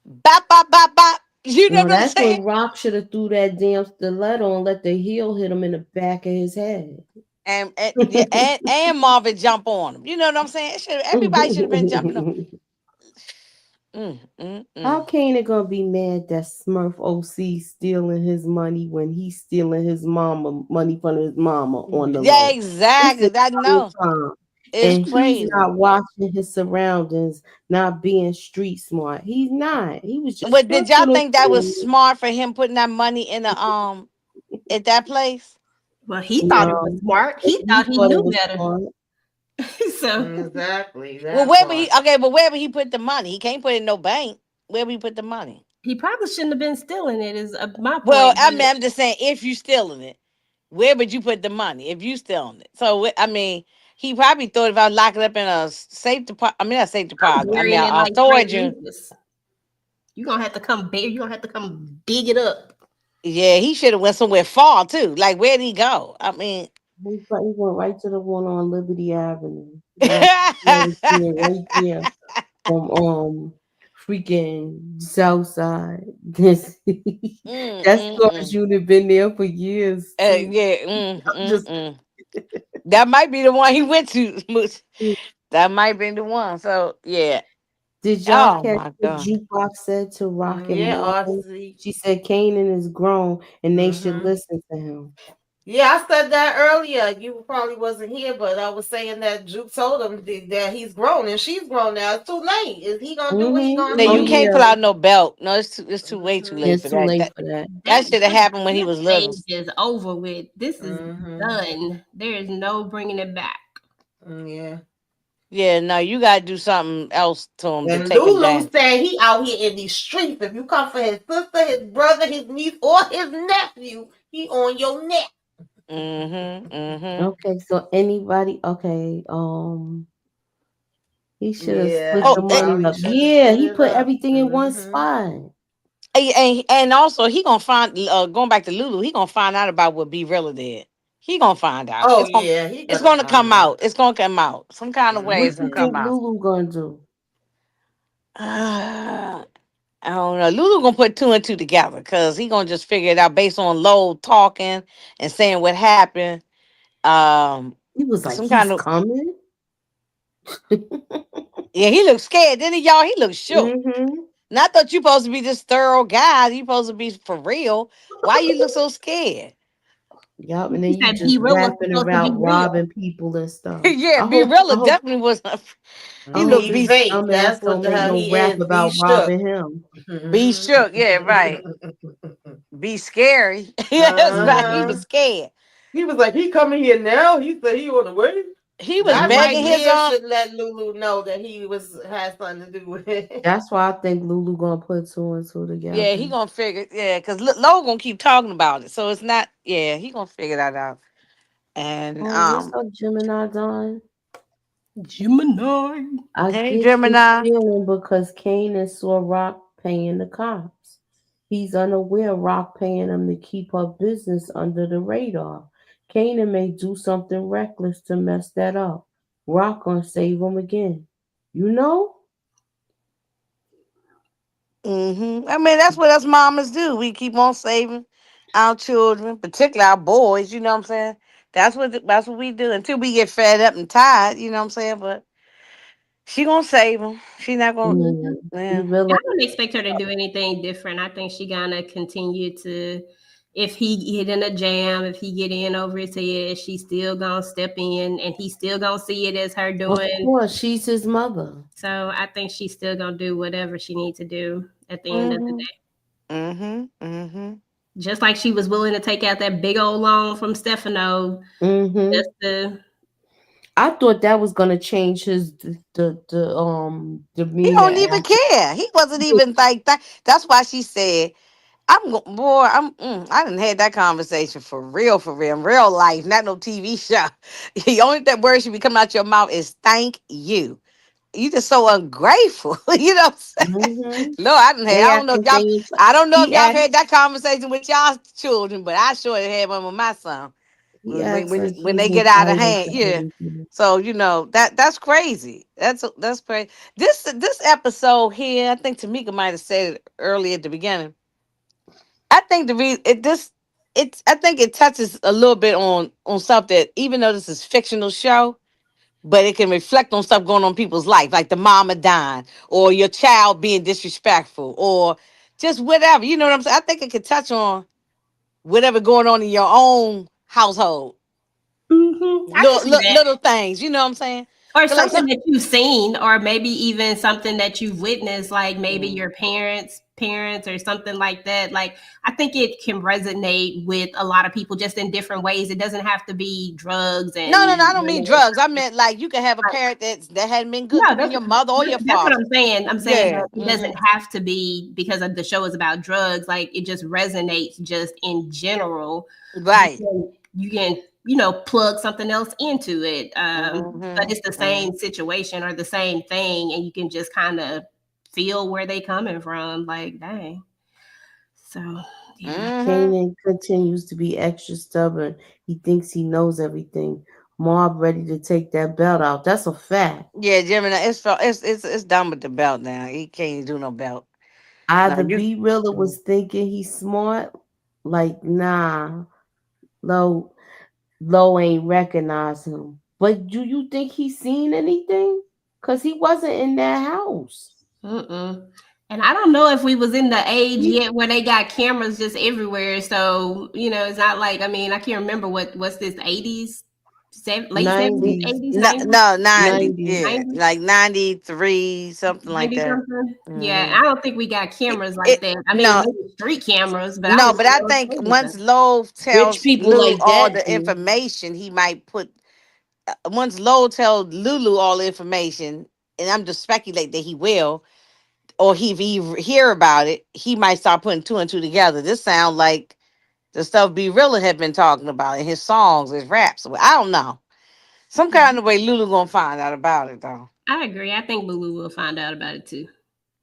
S7: bop bop bop bop. You know
S1: No,
S7: what I'm
S1: that's
S7: saying?
S1: when Rock should have threw that damn stiletto and let the heel hit him in the back of his head.
S7: And yeah, and Marvin jump on him. You know what I'm saying? Everybody should have been jumping on. Mm, mm,
S1: How
S7: mm.
S1: Kane gonna be mad that Smurf OC stealing his money when he's stealing his mama money from his mama on the
S7: Yeah,
S1: low? This is
S7: exactly. I
S1: young
S7: know.
S1: time.
S7: It's
S1: And he's
S7: crazy.
S1: not watching his surroundings, not being street smart. He's not. He was just
S7: But did
S1: Smurf
S7: y'all
S1: little
S7: think that was
S1: kid.
S7: smart for him putting that money in the at that place?
S5: Well, he thought it was
S1: No,
S5: smart. He
S1: he
S5: thought he
S1: thought it
S5: knew
S1: was
S5: better.
S1: smart.
S5: So
S6: Exactly.
S7: Well,
S6: That
S7: where would he?
S6: part.
S7: Okay, but where would he put the money? He can't put it in no bank. Where would he put the money?
S5: he probably shouldn't have been stealing it. Is my
S7: Well,
S5: point.
S7: I mean,
S5: But
S7: I'm just saying, if you stealing it, where would you put the money if you stealing it? So, I mean, he probably thought if I lock it up in a safe deposit, I mean, not safe
S5: I'm
S7: deposit. I mean,
S5: burying it
S7: a
S5: like Frank
S7: storage unit.
S5: Lucas. You gonna have to come big. You gonna have to come dig it up.
S7: Yeah, he should have went somewhere far too. Like, where'd he go? I mean,
S1: He went right to the one on Liberty Avenue. Right there, right there. From freaking Southside. This that storage
S7: mm.
S1: unit been there for years too.
S7: Yeah,
S1: I'm just
S7: that might be the one he went to. Smooth. That might be the one. So yeah.
S1: did y'all
S7: Oh
S1: catch
S7: my
S1: what
S7: god.
S1: Jukebox said to Rock and
S6: Yeah,
S1: Martin?
S6: RC.
S1: She said Kanan is grown and they should
S6: Mm-hmm.
S1: listen to him.
S6: Yeah, I said that earlier. You probably wasn't here, but I was saying that Juke told him that he's grown and she's grown now. It's too late. Is he gonna do what he
S1: Mm-hmm.
S6: gonna
S7: No,
S1: Oh
S7: you
S6: do?
S7: can't
S1: yeah.
S7: pull out no belt. No, it's too way too
S6: Mm-hmm.
S7: late
S1: It's
S7: for
S1: too
S7: that.
S1: late
S7: That
S1: for that.
S7: that
S5: That
S7: should have
S5: that
S7: happened when he
S5: that
S7: was little.
S5: stage is over with. This is
S6: Mm-hmm.
S5: done. There is no bringing it back.
S6: Yeah.
S7: Yeah, no, you gotta do something else to him to
S6: And
S7: take him
S6: Lulu
S7: down.
S6: said he out here in these streets. If you come for his sister, his brother, his niece, or his nephew, he on your neck.
S7: Mm-hmm. Mm-hmm.
S1: Okay, so anybody okay, he should have split
S6: Yeah,
S7: Oh,
S1: the
S6: he
S1: money
S6: probably
S1: up.
S6: should have
S1: Yeah,
S6: split
S1: he
S6: it
S1: put
S6: up.
S1: everything in one
S6: Mm-hmm.
S1: spot.
S7: and also he gonna find going back to Lulu, he gonna find out about what B Rilla did. He gonna find out.
S6: Oh yeah, he
S7: It's
S6: gonna
S7: gonna
S6: find
S7: come
S6: out.
S7: out. It's gonna come out. Some kind of way
S1: What
S7: it's gonna
S1: you
S6: Mm-hmm.
S7: come
S1: think
S7: out.
S1: Lulu gonna do?
S7: Uh, I don't know. Lulu gonna put two and two together because he gonna just figure it out based on Lowell talking and saying what happened. Um,
S1: He was like,
S7: some kind
S1: he's
S7: of
S1: coming.
S7: yeah. He looked scared, didn't he, y'all? He looked shook.
S1: Mm-hmm.
S7: And I thought you supposed to be this thorough guy. You supposed to be for real. Why you look so scared?
S1: Yup, and then
S5: He
S1: you
S5: said
S1: just
S5: Be Real was
S1: rapping
S5: supposed to be
S1: about
S5: real.
S1: robbing people and stuff.
S7: Yeah,
S1: I
S7: be
S1: hope,
S7: real.
S1: I hope,
S7: Definitely was.
S1: I
S7: He
S1: hope
S7: looked
S6: Be
S7: be
S1: these
S6: fake.
S1: dumbass
S6: That's
S1: don't
S6: what the
S1: make
S6: hell
S1: no
S6: he
S1: rap
S6: is. Be
S1: about
S6: shook.
S1: robbing him.
S7: be shook. Yeah, right. Be scary. Yes, right. He
S6: Uh-huh.
S7: was scared.
S8: He was like, he coming here now. He said he on the way.
S7: He was
S6: That right
S7: begging
S1: Hmm.
S7: his
S6: there should let Lulu know that he was had something to do with it.
S1: That's why I think Lulu gonna put two and two
S7: Yeah, he
S1: together.
S7: gonna figure. Yeah, because Lo gonna keep talking about it, so it's not. Yeah, he gonna figure that out. And
S1: Oh, what's up, Gemini Dawn?
S5: Gemini.
S1: I
S7: hey
S1: get this
S7: Gemini.
S1: feeling because Kanan saw Rock paying the cops. He's unaware Rock paying him to keep her business under the radar. Kanan may do something reckless to mess that up. Rock gonna save him again. You know?
S7: I mean, that's what us mamas do. We keep on saving our children, particularly our boys. You know what I'm saying? That's what we do until we get fed up and tired. You know what I'm saying? But she gonna save them. She not gonna.
S1: Yeah. Be
S7: Yeah.
S1: real.
S5: I don't expect her to do anything different. I think she gonna continue to, if he get in a jam, if he get in over his head, she's still gonna step in, and he's still gonna see it as her
S1: Of
S5: doing.
S1: course, she's his mother.
S5: So I think she's still gonna do whatever she needs to do at the end of the
S7: Mhm.
S5: day.
S7: Mhm. Mhm.
S5: Just like she was willing to take out that big old loan from Stefano,
S1: Mm-hmm.
S5: just to.
S1: I thought that was gonna change his
S7: He
S1: demeanor
S7: don't even
S1: after.
S7: care. He wasn't even like that. That's why she said, "I'm boy. I didn't had that conversation for real life, not no TV show. The only that word should be coming out your mouth is thank you. You just so ungrateful. You know what I'm saying?
S1: Mm-hmm.
S7: Lord, I didn't have.
S1: They
S7: I don't
S1: act
S7: know if
S1: like they
S7: y'all.
S1: ain't
S7: I don't know if
S1: he
S7: y'all
S1: acts
S7: had that conversation with y'all children, but I sure had one with my son.
S1: he acts like
S7: When
S1: he's
S7: they get out of
S1: entitled
S7: hand,
S1: to
S7: yeah.
S1: everything.
S7: So that's crazy. That's crazy. This episode here, I think Tamika might have said it earlier at the beginning. I think the reason it this it's I think it touches a little bit on stuff that even though this is fictional show, but it can reflect on stuff going on in people's life, like the mama dying, or your child being disrespectful, or just whatever. You know what I'm saying? I think it could touch on whatever going on in your own household.
S5: I can see that.
S7: Little things, you know what I'm saying?
S5: Or
S7: 'Cause like
S5: something
S7: some,
S5: that you've seen, or maybe even something that you've witnessed, like maybe
S7: Mm.
S5: your parents or something like that. Like, I think it can resonate with a lot of people just in different ways. It doesn't have to be drugs and
S7: no, I don't
S5: money
S7: mean
S5: or
S7: drugs. I
S5: something.
S7: mean like you can have a
S5: Like,
S7: parent that hadn't been good.
S5: no,
S7: Could be your mother or your
S5: that's what
S7: father.
S5: I'm saying. I'm saying
S7: Yeah.
S5: that it doesn't have to be because of the show is about drugs. Like, it just resonates just in general.
S7: Right.
S5: You can plug something else into it, but it's the
S7: Hmm.
S5: same situation or the same thing, and you can just kind of feel where they coming from. Like, dang. So yeah.
S7: Hmm.
S1: Kanan continues to be extra stubborn. He thinks he knows everything. Mob ready to take that belt out. That's a fact.
S7: Yeah, Jimmy. It's done with the belt now. He can't do no belt. Like
S1: Either
S7: you.
S1: B Realer was thinking he's smart, like nah, low low ain't recognize him. But do you think he's seen anything? Cause he wasn't in that house.
S5: Mm-mm. And I don't know if we was in the age
S1: He
S5: yet where they got cameras just everywhere. So it's not like, I mean, I can't remember what's this 80s, late 70s,
S1: 90s,
S5: 80s,
S7: No,
S5: 90s,
S7: no, 90.
S1: 90s.
S7: Yeah,
S5: 90s.
S7: like 93, something like
S5: 90
S7: that.
S5: something. Yeah,
S7: Hmm.
S5: I don't think we got cameras like
S7: It,
S5: that. I mean,
S7: no,
S5: maybe street cameras, but I
S7: no,
S5: don't
S7: but
S5: think
S7: I
S5: those
S7: think
S5: cameras.
S7: once Lowe
S1: Rich
S7: tells
S1: people
S7: Lou
S1: like
S7: all
S1: that
S7: the
S1: do.
S7: information, he might put. Once Lowe tells Lulu all the information, and I'm just speculating that he will, or if he hear about it, he might start putting two and two together. This sounds like the stuff B Rilla had been talking about in his songs, his raps. Well, I don't know. Some kind of way Lulu gonna find out about it though.
S5: I agree. I think Lulu will find out about it too,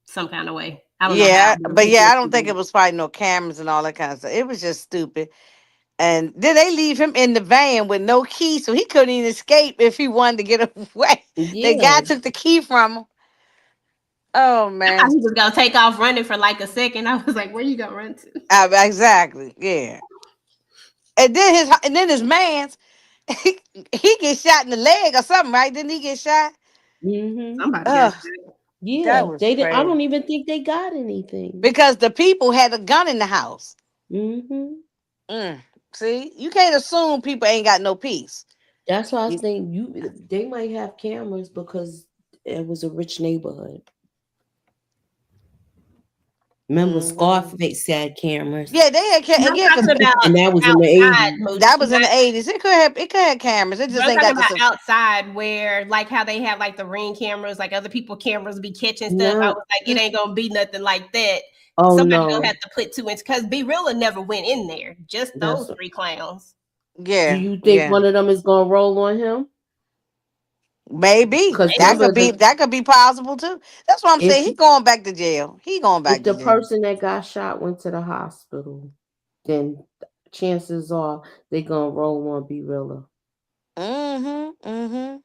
S5: some kind of way. I don't know how,
S7: Yeah,
S5: but I
S7: but
S5: think
S7: yeah,
S5: we'll
S7: I don't think
S5: figure
S7: it
S5: it
S7: was probably no cameras and all that kind of stuff. It was just stupid. And then they leave him in the van with no key, so he couldn't even escape if he wanted to get away. The
S1: Yeah.
S7: guy took the key from him. Oh
S5: I
S7: man.
S5: thought he was gonna take off running for like a second. I was like, "Where you gonna run to?"
S7: Exactly. Yeah. And then his man's he gets shot in the leg or something, right? Didn't he get shot?
S1: Mm-hmm.
S5: Somebody got
S7: Ugh,
S5: shot.
S7: that
S1: Yeah,
S7: was
S1: they did. I
S7: crazy.
S1: don't even think they got anything.
S7: Because the people had a gun in the house.
S1: Mm-hmm.
S7: Mm. See, you can't assume people ain't got no peace.
S1: That's why I
S7: You-
S1: think they might have cameras because it was a rich neighborhood. Remember,
S7: Mhm.
S1: Scarface had cameras,
S7: Yeah, they had
S5: And
S7: and
S5: I'm
S7: yeah, because
S5: talking about
S1: and that was in the
S5: outside,
S1: 80s.
S7: that
S5: Moochie,
S7: was in
S5: not.
S7: the 80s. It could have cameras. It
S5: But
S7: just
S5: I'm
S7: ain't
S5: talking
S7: got the
S5: about outside where, like, how they have like the ring cameras, like other people cameras be catching stuff. I
S1: Not,
S5: was like, it ain't gonna be nothing like that.
S1: oh
S5: Somebody gonna
S1: no,
S5: have to put 2 inches because Be Realer never went in there. Just those
S1: that's.
S5: three clowns.
S1: Do
S7: yeah,
S1: you think
S7: yeah.
S1: one of them is gonna roll on him?
S7: Maybe
S1: Because
S5: Maybe.
S1: remember,
S7: that could be possible too. That's what I'm
S1: if
S7: saying. He going back to jail. He going
S1: if
S7: back to
S1: the
S7: jail.
S1: person that got shot went to the hospital, then chances are they gonna roll on Be Realer.
S7: Mhm. Mhm.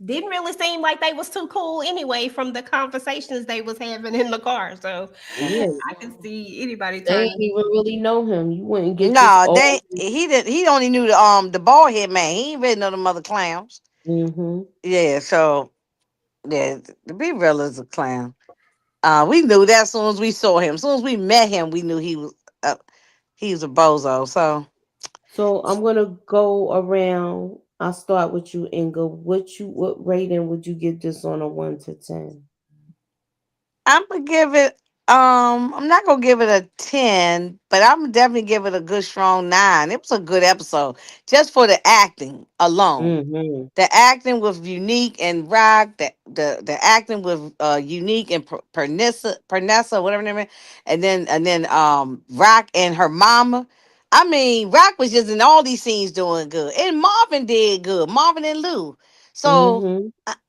S5: Didn't really seem like they was too cool anyway from the conversations they was having in the car. So
S1: Yeah,
S5: I can see anybody
S1: they ain't
S5: turning.
S1: even really know him. You wouldn't get this
S7: No,
S1: old.
S7: they he did. He only knew the bald head man. He ain't really know the mother clowns.
S1: Mm-hmm.
S7: Yeah. So yeah, the Be Real is a clown. We knew that as soon as we saw him. As soon as we met him, we knew uh, he was a bozo. So
S1: So I'm gonna go around. I'll start with you, Inga. What rating would you give this on a 1 to 10?
S7: I'm gonna give it. I'm not gonna give it a 10, but I'm gonna definitely give it a good strong 9. It was a good episode just for the acting alone.
S1: Mm-hmm.
S7: The acting with Unique and Rock, the acting with Unique and Pernessa, whatever her name is, and then Rock and her mama. I mean, Rock was just in all these scenes doing good, and Marvin did good. Marvin and Lou. So
S1: Mm-hmm.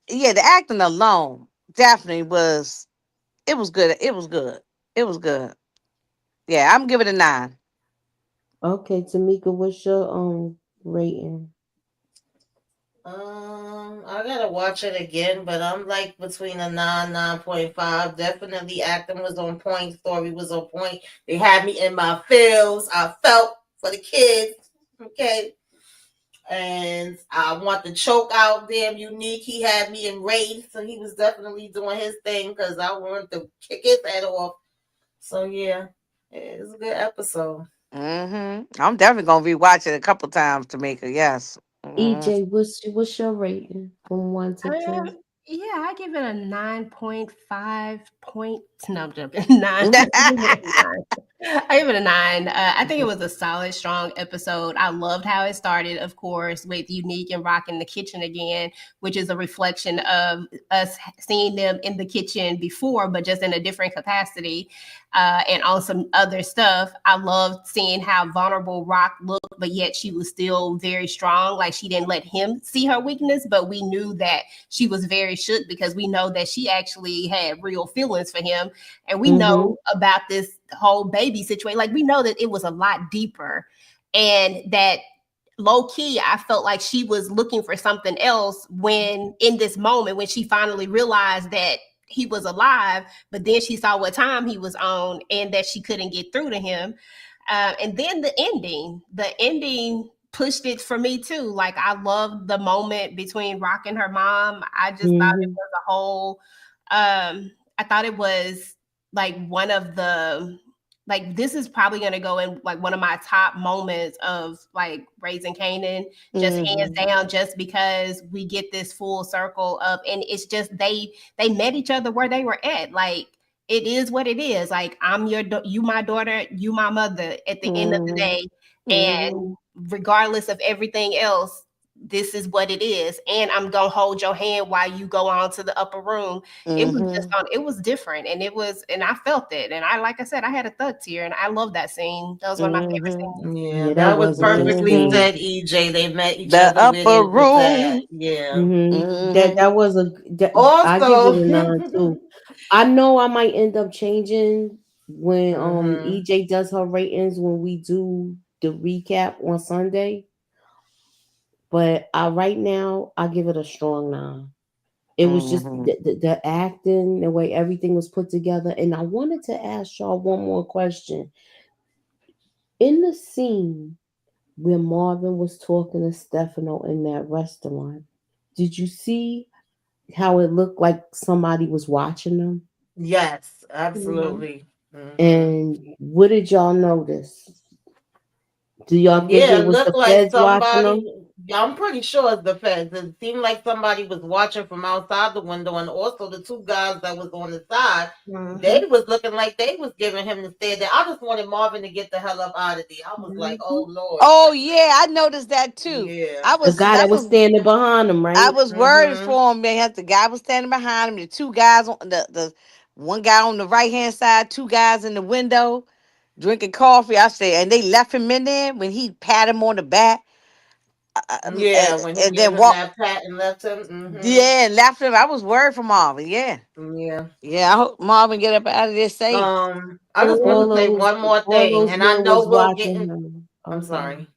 S7: yeah, the acting alone definitely was. It was good. It was good. It was good. Yeah, I'm giving it a 9.
S1: Okay, Tamika, what's your rating?
S6: I gotta watch it again, but I'm like between a 9.5. Definitely acting was on point, story was on point. They had me in my feels. I felt for the kids. Okay. And I want to choke out damn Unique. He had me enraged, so he was definitely doing his thing because I wanted to kick his head off. So yeah, it's a good episode.
S7: I'm definitely gonna rewatch it a couple times, Tamika. Yes.
S1: EJ, what's your rating from one to
S5: Um,
S1: ten?
S5: yeah, I give it a 9.5 point. No, I'm joking. Nine. I give it a 9. I think it was a solid, strong episode. I loved how it started, of course, with Unique and Rock in the kitchen again, which is a reflection of us seeing them in the kitchen before, but just in a different capacity. And on some other stuff, I loved seeing how vulnerable Rock looked, but yet she was still very strong. Like she didn't let him see her weakness, but we knew that she was very shook because we know that she actually had real feelings for him. And we
S1: Mm-hmm.
S5: know about this whole baby situation. Like we know that it was a lot deeper and that low key, I felt like she was looking for something else when in this moment, when she finally realized that he was alive, but then she saw what time he was on and that she couldn't get through to him. And then the ending pushed it for me too. Like I loved the moment between Rock and her mom. I just thought it
S1: Mm-hmm.
S5: was a whole I thought it was like one of the like this is probably gonna go in like one of my top moments of like raising Canaan, just hands
S7: hmm
S5: down, just because we get this full circle of and it's just they met each other where they were at. Like it is what it is. Like I'm you my daughter, you my mother at the end of the
S7: hmm
S5: day.
S7: hmm
S5: And regardless of everything else, this is what it is. And I'm gonna hold your hand while you go on to the upper room. It was just
S7: hmm
S5: on, it was different and it was, and I felt it. And I, like I said, I had a thud tear and I love that scene. That was one of my favorite
S7: hmm
S5: scenes.
S6: Yeah,
S1: Yeah, that
S6: that was
S1: was a good
S6: perfectly
S7: hmm
S1: scene.
S6: said, EJ. They met each
S7: The
S6: other where
S7: upper
S6: they was at.
S7: room.
S6: Yeah.
S1: That
S7: hmm
S1: was I give it
S6: Also,
S1: a 9 too. I know I might end up changing when
S6: hmm
S1: EJ does her ratings when we do the recap on Sunday, but I right now I give it a strong 9. It was just
S7: Mm-hmm.
S1: the acting, the way everything was put together. And I wanted to ask y'all one more question. In the scene where Marvin was talking to Stefano in that restaurant, did you see how it looked like somebody was watching them?
S6: Yes,
S5: Mhm.
S6: absolutely. Hmm.
S1: And what did y'all notice? Do y'all think
S6: Yeah,
S1: it
S6: it
S1: was the
S6: looked like
S1: feds watching
S6: somebody.
S1: them?
S6: Yeah, I'm pretty sure it's the feds. It seemed like somebody was watching from outside the window, and also the two guys that was on the side. They
S5: Mhm.
S6: was looking like they was giving him the stare. There, I just wanted Marvin to get the hell up out of there. I was like,
S5: Mhm.
S6: oh Lord,
S7: Oh yeah, I noticed that too.
S6: yeah.
S7: I
S1: The
S7: was
S1: guy that
S7: that's
S1: was
S7: what
S1: standing behind him,
S7: I
S1: right?
S7: was worried
S6: Hmm.
S7: for him. They had the guy was standing behind him, the two guys on the one guy on the right hand side, two guys in the window drinking coffee. I say, and they left him in there when he pat him on the back,
S6: Yeah, when he
S7: and
S6: gave
S7: then
S6: him
S7: walk.
S6: that pat and left him. Hmm.
S7: Yeah, and left him. I was worried for Marvin. Yeah,
S6: Yeah.
S7: yeah. I hope Marvin get up out of there safe.
S6: I just want
S1: All
S6: to say
S1: those
S6: one more
S1: all
S6: thing,
S1: those
S6: and I
S1: men
S6: know
S1: was
S6: we'll get
S1: watching
S6: in.
S1: him. I'm
S6: I'm
S1: sorry.
S6: sorry.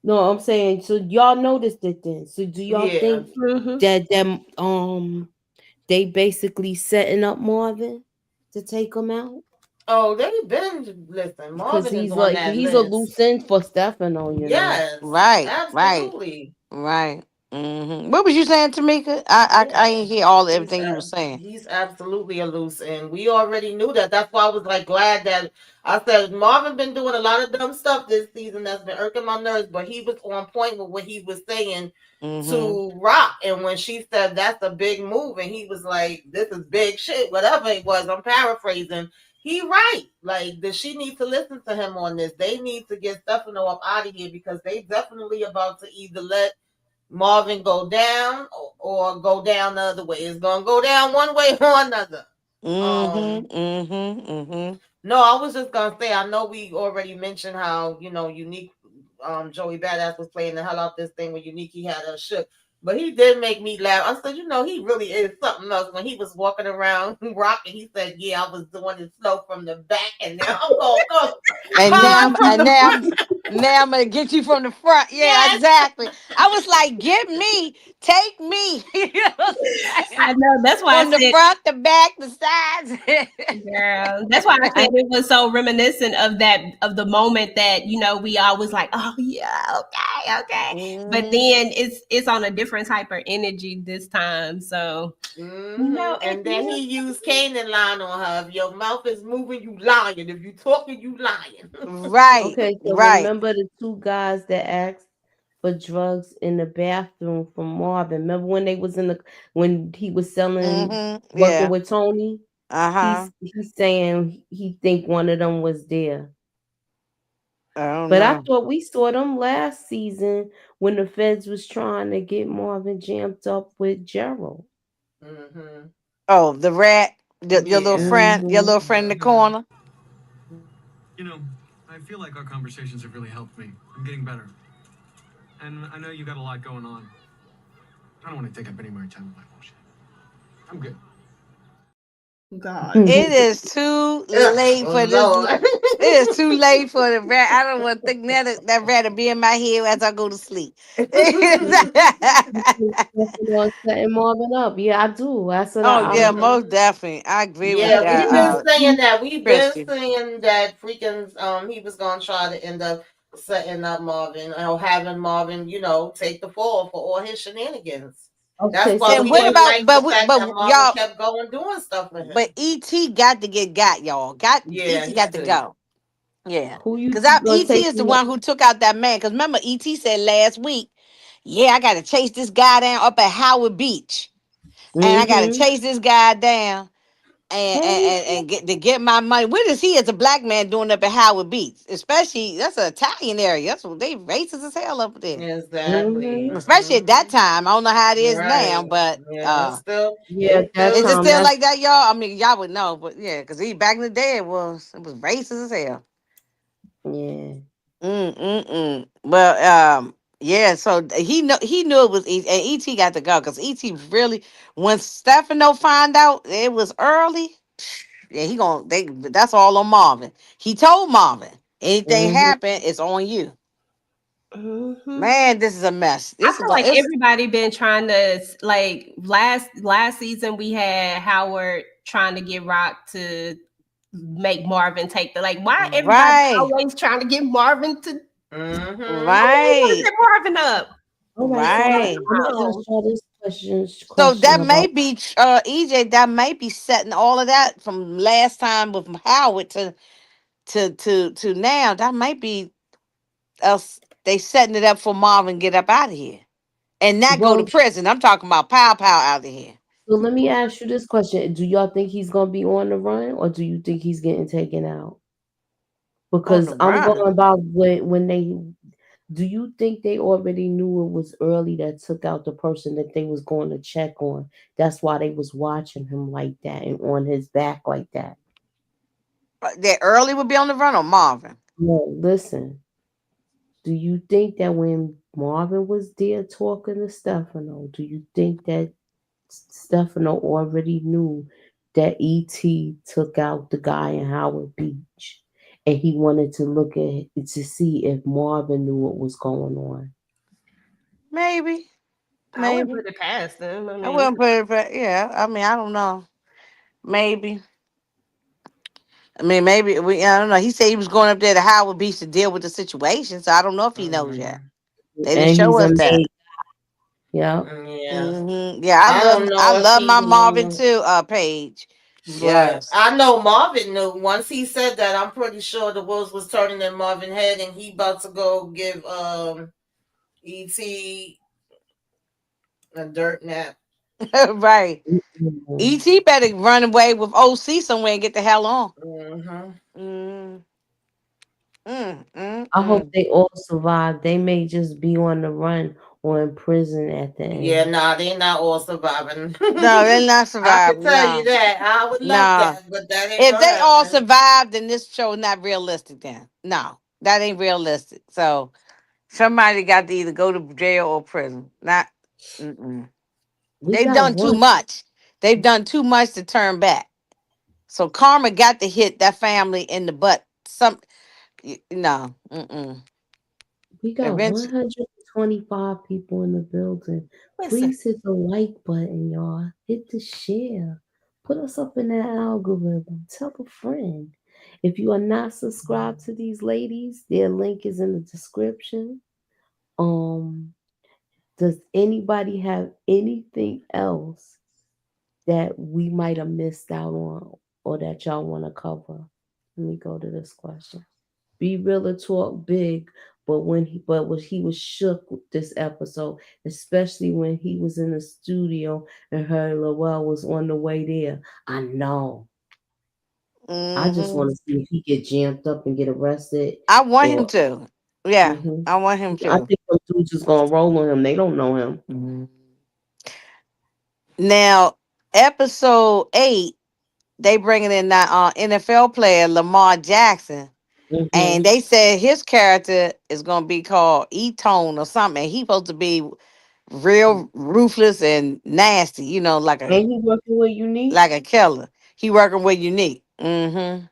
S1: No, I'm saying, so y'all noticed it then. So do y'all
S6: Yeah.
S1: think
S5: Mhm.
S1: that them they basically setting up Marvin to take him out?
S6: Oh, they've been listen.
S1: Because
S6: Marvin is on that
S1: he's a
S6: list.
S1: loose end for Stefano, you know.
S6: Yes,
S7: Right, right,
S6: absolutely.
S7: right. What was you saying, Tamika? I
S6: Yeah,
S7: ain't hear all everything you were saying.
S6: he's absolutely a loose end. We already knew that. That's why I was like glad that I said Marvin been doing a lot of dumb stuff this season that's been irking my nerves, but he was on point with what he was saying
S7: Mm-hmm.
S6: to Rock. And when she said that's a big move, and he was like, "This is big shit," whatever it was. I'm paraphrasing. He right. Like, does she need to listen to him on this? They need to get Stefano up out of here because they definitely about to either let Marvin go down or go down the other way. It's gonna go down one way or another.
S7: Mm-hmm.
S6: Um,
S7: Mm-hmm. Mm-hmm.
S6: no, I was just gonna say I know we already mentioned how Unique Joey Badass was playing the hell out this thing when Unique he had a shook. But he did make me laugh. I said, he really is something else. When he was walking around rocking, he said, "Yeah, I was doing it slow from the back, and now I'm gonna go
S7: And
S6: hard from the front."
S7: now I'm gonna get you from the front. Yeah,
S6: Yes.
S7: exactly. I was like, get me, take me. You know what I'm saying?
S5: I know. That's why I
S7: From the
S5: said,
S7: front, the back, the sides.
S5: girl. That's why I said it was so reminiscent of the moment that we always like, oh yeah, okay, okay. But
S7: Hmm.
S5: then it's on a different type of energy this time. So
S6: And then he used Kanan line on her. If your mouth is moving, you lying. If you talking, you lying.
S7: Right,
S1: Okay, so
S7: right.
S1: remember the two guys that asked for drugs in the bathroom from Marvin? Remember when they was when he was selling working
S7: Yeah.
S1: with Tony?
S7: Uh-huh.
S1: He's saying he think one of them was there.
S7: I don't
S1: But I
S7: know.
S1: thought we saw them last season when the feds was trying to get Marvin jammed up with Gerald.
S6: Mm-hmm.
S7: Oh, the rat,
S6: Yeah.
S7: your
S1: Hmm.
S7: little friend in the
S6: Mm-hmm.
S7: corner.
S2: You know, I feel like our conversations have really helped me. I'm getting better. And I know you got a lot going on. I don't want to take up any more time with my bullshit. I'm good.
S5: God.
S7: It is too
S6: Ugh,
S7: late for this.
S6: oh Lord.
S7: It is too late for the rat. I don't want to think that rat to be in my head as I go to sleep.
S1: Setting Marvin up. Yeah, I do. That's what
S7: Oh
S1: I
S7: yeah,
S1: was.
S6: Hmm.
S7: most definitely. I agree with
S6: Yeah, we've
S7: that,
S6: been saying that. We've been
S7: Christian.
S6: saying that freaking he was gonna try to end up setting up Marvin or having Marvin, take the fall for all his shenanigans. That's
S1: Okay, so
S6: why
S1: the
S7: And
S6: we
S7: what
S6: didn't
S1: question.
S7: about
S6: like the fact that
S7: but
S6: Marvin
S7: y'all?
S6: kept going doing stuff with him.
S7: But ET got to get got y'all. Got
S6: Yeah,
S7: ET
S6: he
S7: got to
S6: do.
S7: go. Yeah,
S1: Who you
S7: because
S1: think gonna
S7: ET
S1: take
S7: is the
S1: him?
S7: one who took out that man. Because remember, ET said last week, "Yeah, I got to chase this guy down up at Howard Beach, and I got to
S1: Mm-hmm.
S7: chase this guy down."
S1: Hey,
S7: And get my money. What is he as a black man doing up at Howard Beach? Especially that's an Italian area. That's what they racist as hell up there.
S6: Exactly.
S1: mm-hmm.
S7: Especially at that time. I don't know how it is now,
S6: Right.
S7: but
S6: Yeah,
S1: Yeah,
S6: it's
S1: that
S7: is
S6: still
S7: it
S1: time.
S7: still
S1: That's
S7: like that, y'all? I mean, y'all would know, but yeah, because he back in the day it was racist as hell.
S1: yeah.
S7: But yeah. So he knew it was E. And ET got to go because ET really when Stefano find out it was early. Yeah, he gonna they. That's all on Marvin. He told Marvin anything
S1: Mm-hmm.
S7: happen, it's on you.
S5: Mhm.
S7: Man, this is a mess.
S5: I
S7: This is
S5: feel
S7: going.
S5: like
S7: It's
S5: everybody been trying to like last season we had Howard trying to get Rock to make Marvin take the like why everybody
S7: right,
S5: always trying to get Marvin to
S6: Mm-hmm.
S5: why they want to
S7: right,
S5: get Marvin up?
S1: All right, so
S7: right.
S1: I'm gonna ask
S5: No.
S1: y'all this
S7: So
S1: question
S7: that may
S1: about.
S7: be EJ. That may be setting all of that from last time with Howard to now. That might be us. They setting it up for Marvin get up out of here and not go to
S1: Well,
S7: prison. I'm talking about pow out of here.
S1: so let me ask you this question: do y'all think he's gonna be on the run, or do you think he's getting taken out?
S7: On the
S1: Because I'm
S7: run.
S1: going by when they. Do you think they already knew it was early that took out the person that they was going to check on? That's why they was watching him like that and on his back like that.
S7: That early would be on the run on Marvin.
S1: No, listen. Do you think that when Marvin was there talking to Stefano, do you think that Stefano already knew that ET took out the guy in Howard Beach, and he wanted to look at to see if Marvin knew what was going on?
S7: Maybe,
S5: I wouldn't
S7: maybe.
S5: put it past them. I
S7: I
S5: mean,
S7: wouldn't put it. Yeah, I mean, I don't know. Maybe. I mean, maybe we. I don't know. He said he was going up there to Howard Beach to deal with the situation. So I don't know if he knows yet.
S6: Mm-hmm.
S7: They didn't
S1: And
S7: show
S1: he's a
S7: us that.
S1: maid. Yeah.
S6: Yeah.
S7: Yeah,
S6: I don't
S7: I
S6: know if
S7: love
S6: he
S7: my Marvin
S6: knew,
S7: too. Paige.
S6: but
S7: Yes.
S6: I know Marvin knew. Once he said that, I'm pretty sure the wheels was turning in Marvin's head, and he about to go give ET a dirt nap.
S7: Right.
S1: Mm-mm.
S7: Et better run away with OC somewhere and get the hell on.
S6: Mm-hmm.
S7: Mm, mm, mm,
S1: I hope
S7: mm.
S1: they all survive. They may just be on the run or in prison at the
S6: Yeah,
S1: end.
S6: nah, they not all surviving.
S7: No, they're not
S6: I can
S7: surviving.
S6: tell you
S7: No,
S6: that. I would love
S7: no.
S6: that, but that ain't
S7: If
S6: gonna
S7: they all
S6: happen.
S7: survive, then this show not realistic. Then no, that ain't realistic. So somebody got to either go to jail or prison. Not. Mm-mm.
S1: We
S7: They've
S1: got
S7: done too
S1: one.
S7: much. They've done too much to turn back. So karma got to hit that family in the butt. No. Mm-mm.
S1: We got
S7: Eventually.
S1: 125 people in the building.
S5: listen.
S1: Please hit the like button, y'all. Hit the share. Put us up in that algorithm. Tell a friend. If you are not subscribed to these ladies, their link is in the description. Um, does anybody have anything else that we might have missed out on or that y'all want to cover? Let me go to this question. Be real or talk big, but he was shook with this episode, especially when he was in the studio and heard Lowell was on the way there. I know. I just
S7: Hmm.
S1: want to see if he get jammed up and get arrested,
S7: I want him
S1: or
S7: to. Yeah,
S1: hmm
S7: I want him
S1: I
S7: to.
S1: think those dudes is gonna roll on him. They don't know him.
S7: Mhm. Now, episode 8, they bringing in that NFL player Lamar Jackson, and
S1: Hmm
S7: they said his character is gonna be called E-Tone or something. And he supposed to be real ruthless and nasty.
S1: Ain't he working with Unique?
S7: like a killer. He working with Unique.
S1: Mm.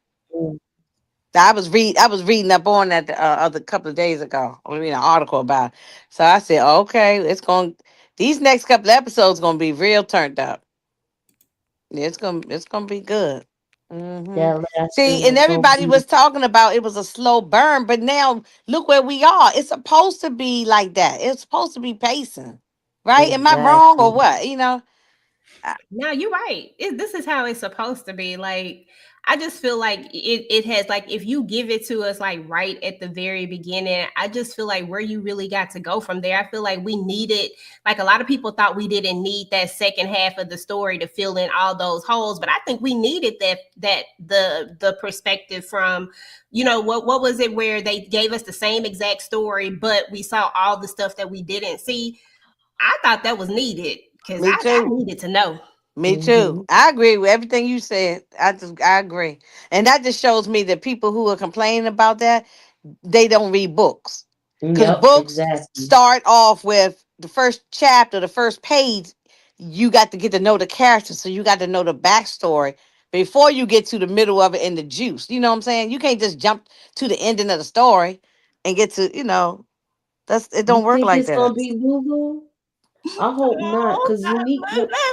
S7: I was reading up on that the other couple of days ago. I mean, an article about it. So I said, okay, these next couple of episodes gonna be real turned up. Yeah, it's gonna be good.
S1: That last
S7: See,
S1: one
S7: and
S1: was so
S7: everybody was
S1: beautiful.
S7: talking about it was a slow burn, but now look where we are. It's supposed to be like that. It's supposed to be pacing, right? Am I wrong or
S1: Exactly.
S7: what?
S5: No, you're right. This is how it's supposed to be. Like, I just feel like it has like if you give it to us like right at the very beginning, I just feel like where you really got to go from there. I feel like we needed like a lot of people thought we didn't need that second half of the story to fill in all those holes, but I think we needed the perspective from what was it where they gave us the same exact story, but we saw all the stuff that we didn't see. I thought that was needed because
S7: Me
S5: I
S7: too.
S5: needed to know.
S7: Me too.
S1: Hmm
S7: I agree with everything you said. I agree, and that just shows me that people who are complaining about that they don't read books, because
S1: Yep,
S7: books
S1: exactly.
S7: start off with the first chapter, the first page. You got to get to know the character, so you got to know the backstory before you get to the middle of it and the juice. You know what I'm saying? You can't just jump to the ending of the story and get to. It don't
S1: You
S7: work
S1: think
S7: like
S1: it's gonna
S7: that.
S1: be Lulu? I hope not, because Unique.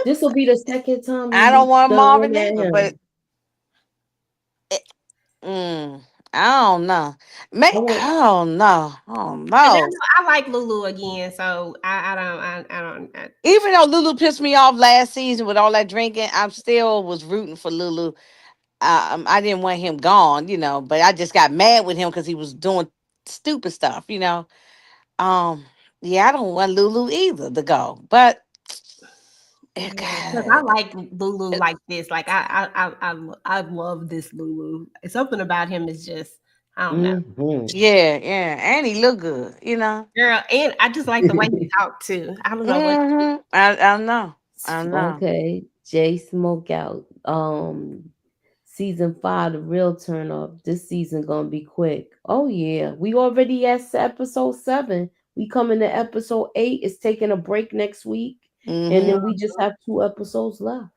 S1: This will be the second time
S7: I don't
S1: Unique
S7: want
S1: done
S7: Marvin
S1: went at
S7: either, but
S1: him.
S7: it, I don't know.
S1: I want.
S7: I don't know. I don't
S5: And
S7: know.
S5: I like Lulu again, so I don't.
S7: Even though Lulu pissed me off last season with all that drinking, I still was rooting for Lulu. I didn't want him gone, but I just got mad with him because he was doing stupid stuff, Um, yeah, I don't want Lulu either to go, but
S5: Because I
S7: God,
S5: like Lulu like this. Like I love this Lulu. Something about him is just I don't know,
S1: Mm-hmm.
S7: yeah, yeah, and he look good.
S5: girl. And I just like the way he talked too. I don't know what.
S7: I know, I know.
S1: Okay, Jay Smokeout. Season 5, the real turn up. This season gonna be quick. Oh yeah, we already at episode 7. We coming to episode 8. It's taking a break next week, and
S7: Mm-hmm.
S1: then we just have 2 episodes left.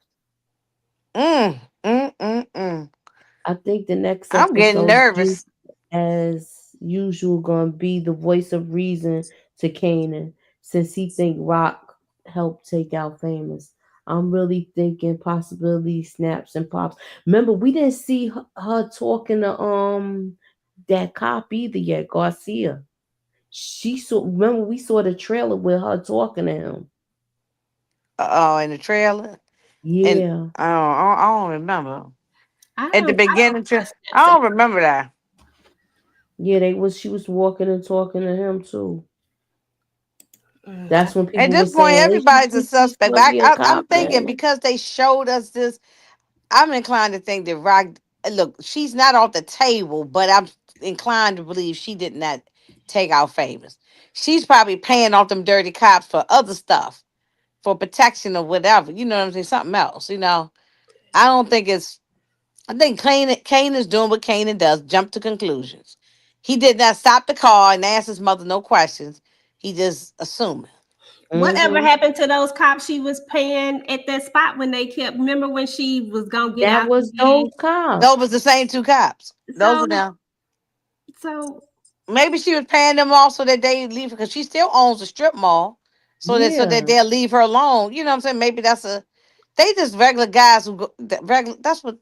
S7: Mm, mm, mm, mm.
S1: I think the next
S7: I'm getting
S1: episode, Duke,
S7: nervous.
S1: as usual, gonna be the voice of reason to Kanan, since he think Rock helped take out Famous. I'm really thinking possibility snaps and pops. Remember, we didn't see her talking to that cop either yet, Garcia. She saw. Remember, we saw the trailer with her talking to him.
S7: Oh, in the trailer, and
S1: Yeah,
S7: I don't remember at the
S5: I don't
S7: beginning.
S5: trust
S7: I
S5: him.
S7: don't remember that.
S1: yeah. They was. She was walking and talking to him too.
S5: Mm,
S1: That's when
S7: At
S1: people were
S7: this point,
S1: saying, "Is she
S7: everybody's a
S1: think she's
S7: suspect.
S1: gonna
S7: But
S1: be a
S7: I'm
S1: cop
S7: thinking
S1: now?"
S7: because they showed us this, I'm inclined to think that Rock. Look, she's not off the table, but I'm inclined to believe she did not take out Famous. She's probably paying off them dirty cops for other stuff, for protection or whatever. You know what I'm saying? Something else. I don't think it's. I think Kane is doing what Kanan does, jump to conclusions. He did not stop the car and ask his mother no questions. He just assumed.
S5: Whatever
S1: Hmm.
S5: happened to those cops she was paying at that spot when they kept? Remember when she was gonna get
S1: That
S5: out the
S1: was those
S5: game?
S1: cops.
S7: Those was the same two cops. Those
S5: So
S7: are them.
S5: so
S7: Maybe she was paying them off so that they leave because she still owns a strip mall, so that
S1: Yeah,
S7: they'll leave her alone. You know what I'm saying? Maybe they just regular guys who go regular. That's what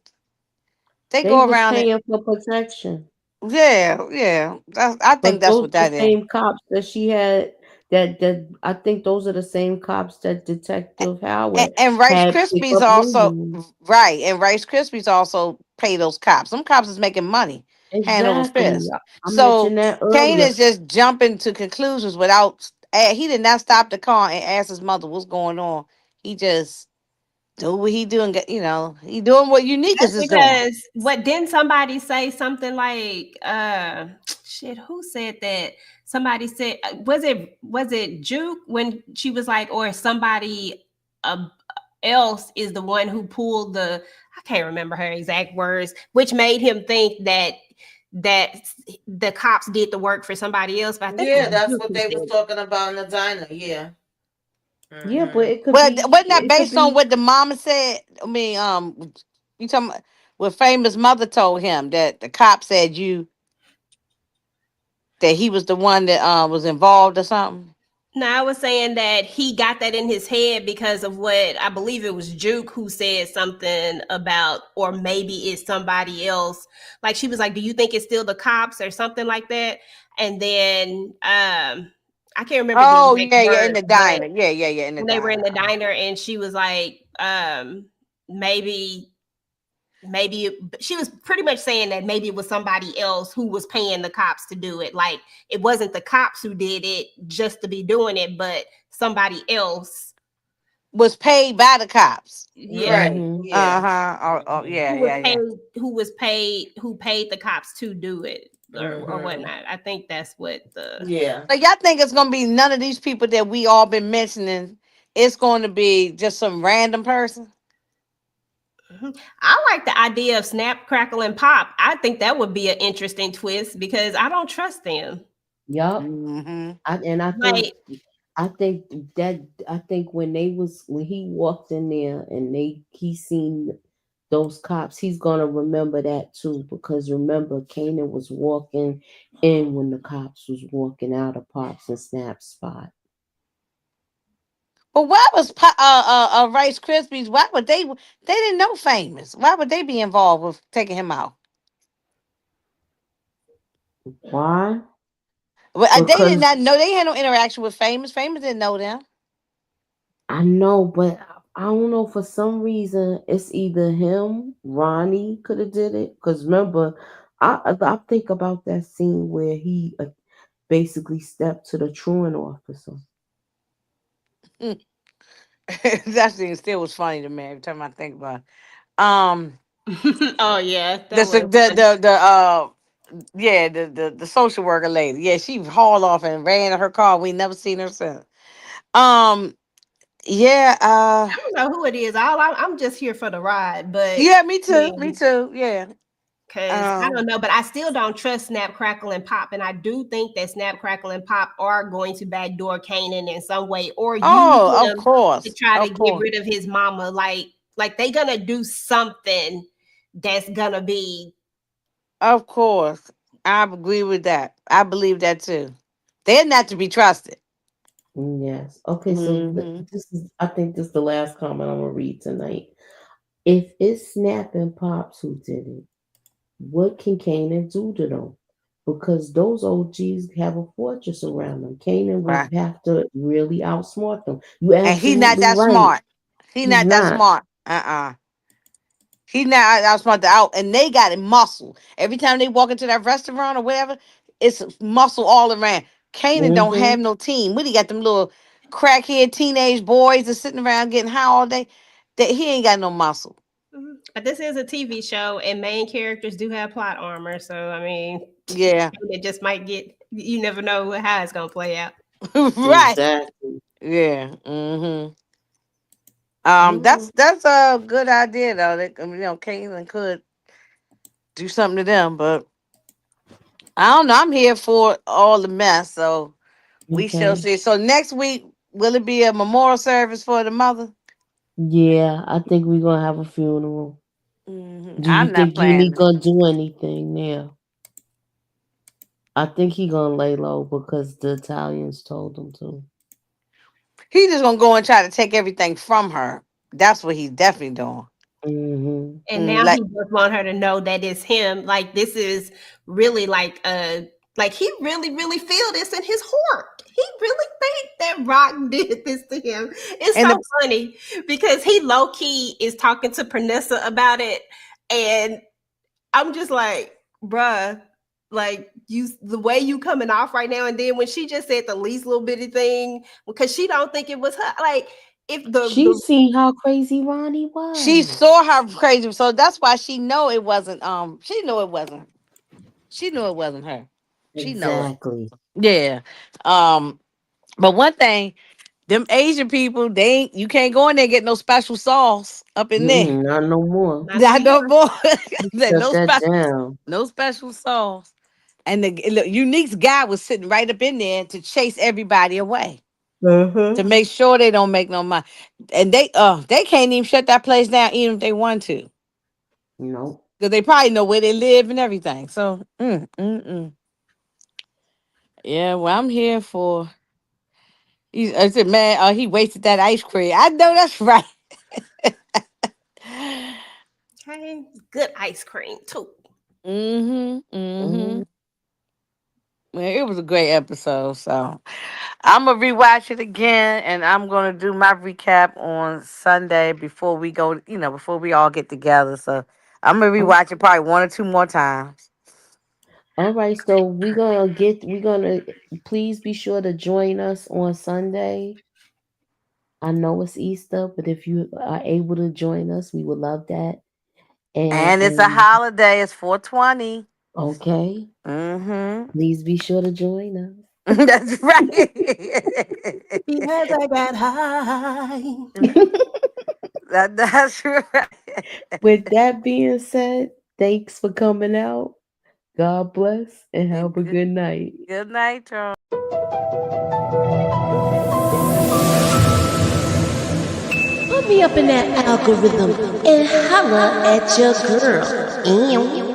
S7: they
S1: they
S7: go
S1: was
S7: around.
S1: paying for protection.
S7: Yeah, yeah. I
S1: But
S7: think that's
S1: those
S7: what
S1: the
S7: that is.
S1: same cops that she had. That I think those are the same cops that Detective
S7: And,
S1: Howard
S7: and Rice
S1: had pick
S7: Krispies
S1: up
S7: also
S1: Lulu.
S7: right, and Rice Krispies also pay those cops. Some cops is making money hand over
S1: Exactly.
S7: fist.
S1: I
S7: So
S1: mentioned that
S7: Kane
S1: earlier.
S7: is just jumping to conclusions without. He did not stop the car and ask his mother what's going on. He just do what he doing. He doing what Uniqueness
S5: that's
S7: is doing.
S5: because what didn't somebody say something like shit, who said that? Somebody said was it Juke when she was like, or somebody uh, else is the one who pulled the, I can't remember her exact words, which made him think that the cops did the work for somebody else. But I think it
S6: Yeah,
S5: was
S6: that's
S5: Juke
S6: what
S5: who
S6: they was
S5: said
S6: talking about in the diner. Yeah.
S1: Yeah, but
S6: Hmm.
S7: Well, wasn't that based on what the mama said? I mean, you talking about what famous mother told him that the cop said that he was the one that was involved or something.
S5: No, I was saying that he got that in his head because of what I believe it was Juke who said something about, or maybe it's somebody else. Like she was like, "Do you think it's still the cops or something like that?" And then I can't remember the
S7: Oh
S5: exact
S7: yeah, yeah, in
S5: words,
S7: the
S5: but
S7: diner. Yeah, yeah, yeah, in the
S5: when they were in
S7: diner.
S5: the diner, and she was like, maybe she was pretty much saying that maybe it was somebody else who was paying the cops to do it. Like it wasn't the cops who did it just to be doing it, but somebody else.
S7: Was paid by the cops.
S5: Yeah.
S6: Right.
S1: Mm-hmm.
S7: Uh
S6: Yeah.
S7: huh. Oh
S6: Hmm.
S7: yeah, yeah, yeah.
S5: Who paid the cops to do it, or
S6: Hmm.
S5: whatnot. I think that's what the
S6: Yeah.
S7: So y'all think it's gonna be none of these people that we all been mentioning? It's going to be just some random person.
S5: Mhm. I like the idea of Snap, Crackle, and Pop. I think that would be an interesting twist because I don't trust them.
S1: Yup.
S7: Mm-hmm.
S1: And
S5: Like,
S1: I think I think when he walked in there and he seen those cops, he's gonna remember that too. Because remember, Kanan was walking in when the cops was walking out of Pops and Snap's spot.
S7: But why was Rice Krispies? Why would they? They didn't know famous. Why would they be involved with taking him out?
S1: Why?
S7: Well, they did
S1: Because
S7: not know. They had no interaction with famous. Famous didn't know them.
S1: I know, but I don't know, for some reason it's either him, Ronnie could have did it. Because remember, I think about that scene where he basically stepped to the truant officer.
S7: That thing still was funny to me every time I think about it.
S5: Oh yeah,
S7: The
S5: that was
S7: yeah, the social worker lady. Yeah, she hauled off and ran in her car. We never seen her since. Um, yeah,
S5: I don't know who it is. I'm just here for the ride, but
S7: yeah, me
S5: I
S7: too, me
S5: mean,
S7: too. Yeah.
S5: because I don't
S7: Um,
S5: know, but I still don't trust Snap, Crackle, and Pop, and I do think that Snap, Crackle, and Pop are going to backdoor Kanan in some way, or use
S7: oh,
S5: him to try to
S7: of
S5: get
S7: course,
S5: rid of his mama. Like they gonna do something that's gonna be.
S7: of course. I agree with that. I believe that too. They're not to be trusted.
S1: Yes. Okay, so
S7: Hmm.
S1: this is, I think this is the last comment I'm gonna read tonight. If it's Snap and Pops who did it, what can Kanan do to them? Because those OGs have a fortress around them. Kanan will
S7: Right.
S1: have to really outsmart them. You
S7: And he not
S1: absolutely
S7: that
S1: right.
S7: smart. He
S1: He's
S7: not that
S1: not.
S7: smart. Uh-uh. He not out smart the out, and they got it muscle. Every time they walk into that restaurant or whatever, it's muscle all around. Kanan don't
S1: Mm-hmm.
S7: have no team. What he got them little crackhead teenage boys that's sitting around getting high all day? That he ain't got no muscle.
S5: Mhm. But this is a TV show, and main characters do have plot armor. So I mean,
S7: Yeah.
S5: it just might get. You never know how it's gonna play out.
S7: Right.
S1: Exactly.
S7: Yeah. Hmm.
S1: Yeah.
S7: That's a good idea though. That Kanan could do something to them, but I don't know. I'm here for all the mess, so we shall
S1: Okay.
S7: see. So next week, will it be a memorial service for the mother?
S1: Yeah, I think we're gonna have a funeral. Do you
S7: I'm not
S1: think Unique
S7: planning.
S1: gonna do anything there? I think he gonna lay low because the Italians told him to.
S7: He just gonna go and try to take everything from her. That's what he's definitely doing.
S1: Mm-hmm.
S5: And now he
S7: Like,
S5: just want her to know that it's him. Like this is really like he really feel this in his heart. He really think that Rock did this to him. It's
S7: and
S5: so
S7: the
S5: funny because he low key is talking to Pernissa about it, and I'm just like, bruh, like you the way you coming off right now, and then when she just said the least little bitty thing because she don't think it was her. Like if
S1: She
S5: the
S1: seen how crazy Ronnie
S7: she
S1: was.
S7: saw her crazy, so that's why she know it wasn't. She knew it wasn't. She knew it wasn't her. She know it.
S1: Exactly.
S7: Yeah. Um. But one thing, them Asian people, they ain't. You can't go in there and get no special sauce up in there.
S1: Mm-mm, not no more.
S5: not
S7: Not no
S5: anymore.
S7: more.
S1: He shut
S7: No
S1: that
S7: special.
S1: down.
S7: No special sauce. And the look, Unique's guy was sitting right up in there to chase everybody away
S1: Uh-huh.
S7: to make sure they don't make no money. And they can't even shut that place down even if they want to
S1: No.
S7: because they probably know where they live and everything. So, yeah, well, I'm here for. I said, man, he wasted that ice cream. I know that's right.
S5: Okay, good ice cream too.
S7: Mm-hmm. Mm-hmm.
S1: Mm-hmm.
S7: Well, it was a great episode. So I'm gonna rewatch it again, and I'm gonna do my recap on Sunday before we go. Before we all get together. So I'm gonna
S1: Oh,
S7: rewatch it probably one or two more times.
S1: all right, so we're gonna please be sure to join us on Sunday. I know it's Easter, but if you are able to join us, we would love that. And
S7: And it's a holiday. It's 420.
S1: okay,
S7: Mm-hmm.
S1: please be sure to join us.
S7: That's right.
S5: Because I got high.
S7: That's right.
S1: With that being said, thanks for coming out. God bless and have a
S7: Good,
S1: good night.
S7: good night, Charles.
S3: Put me up in that algorithm and holla at your girl. Ew.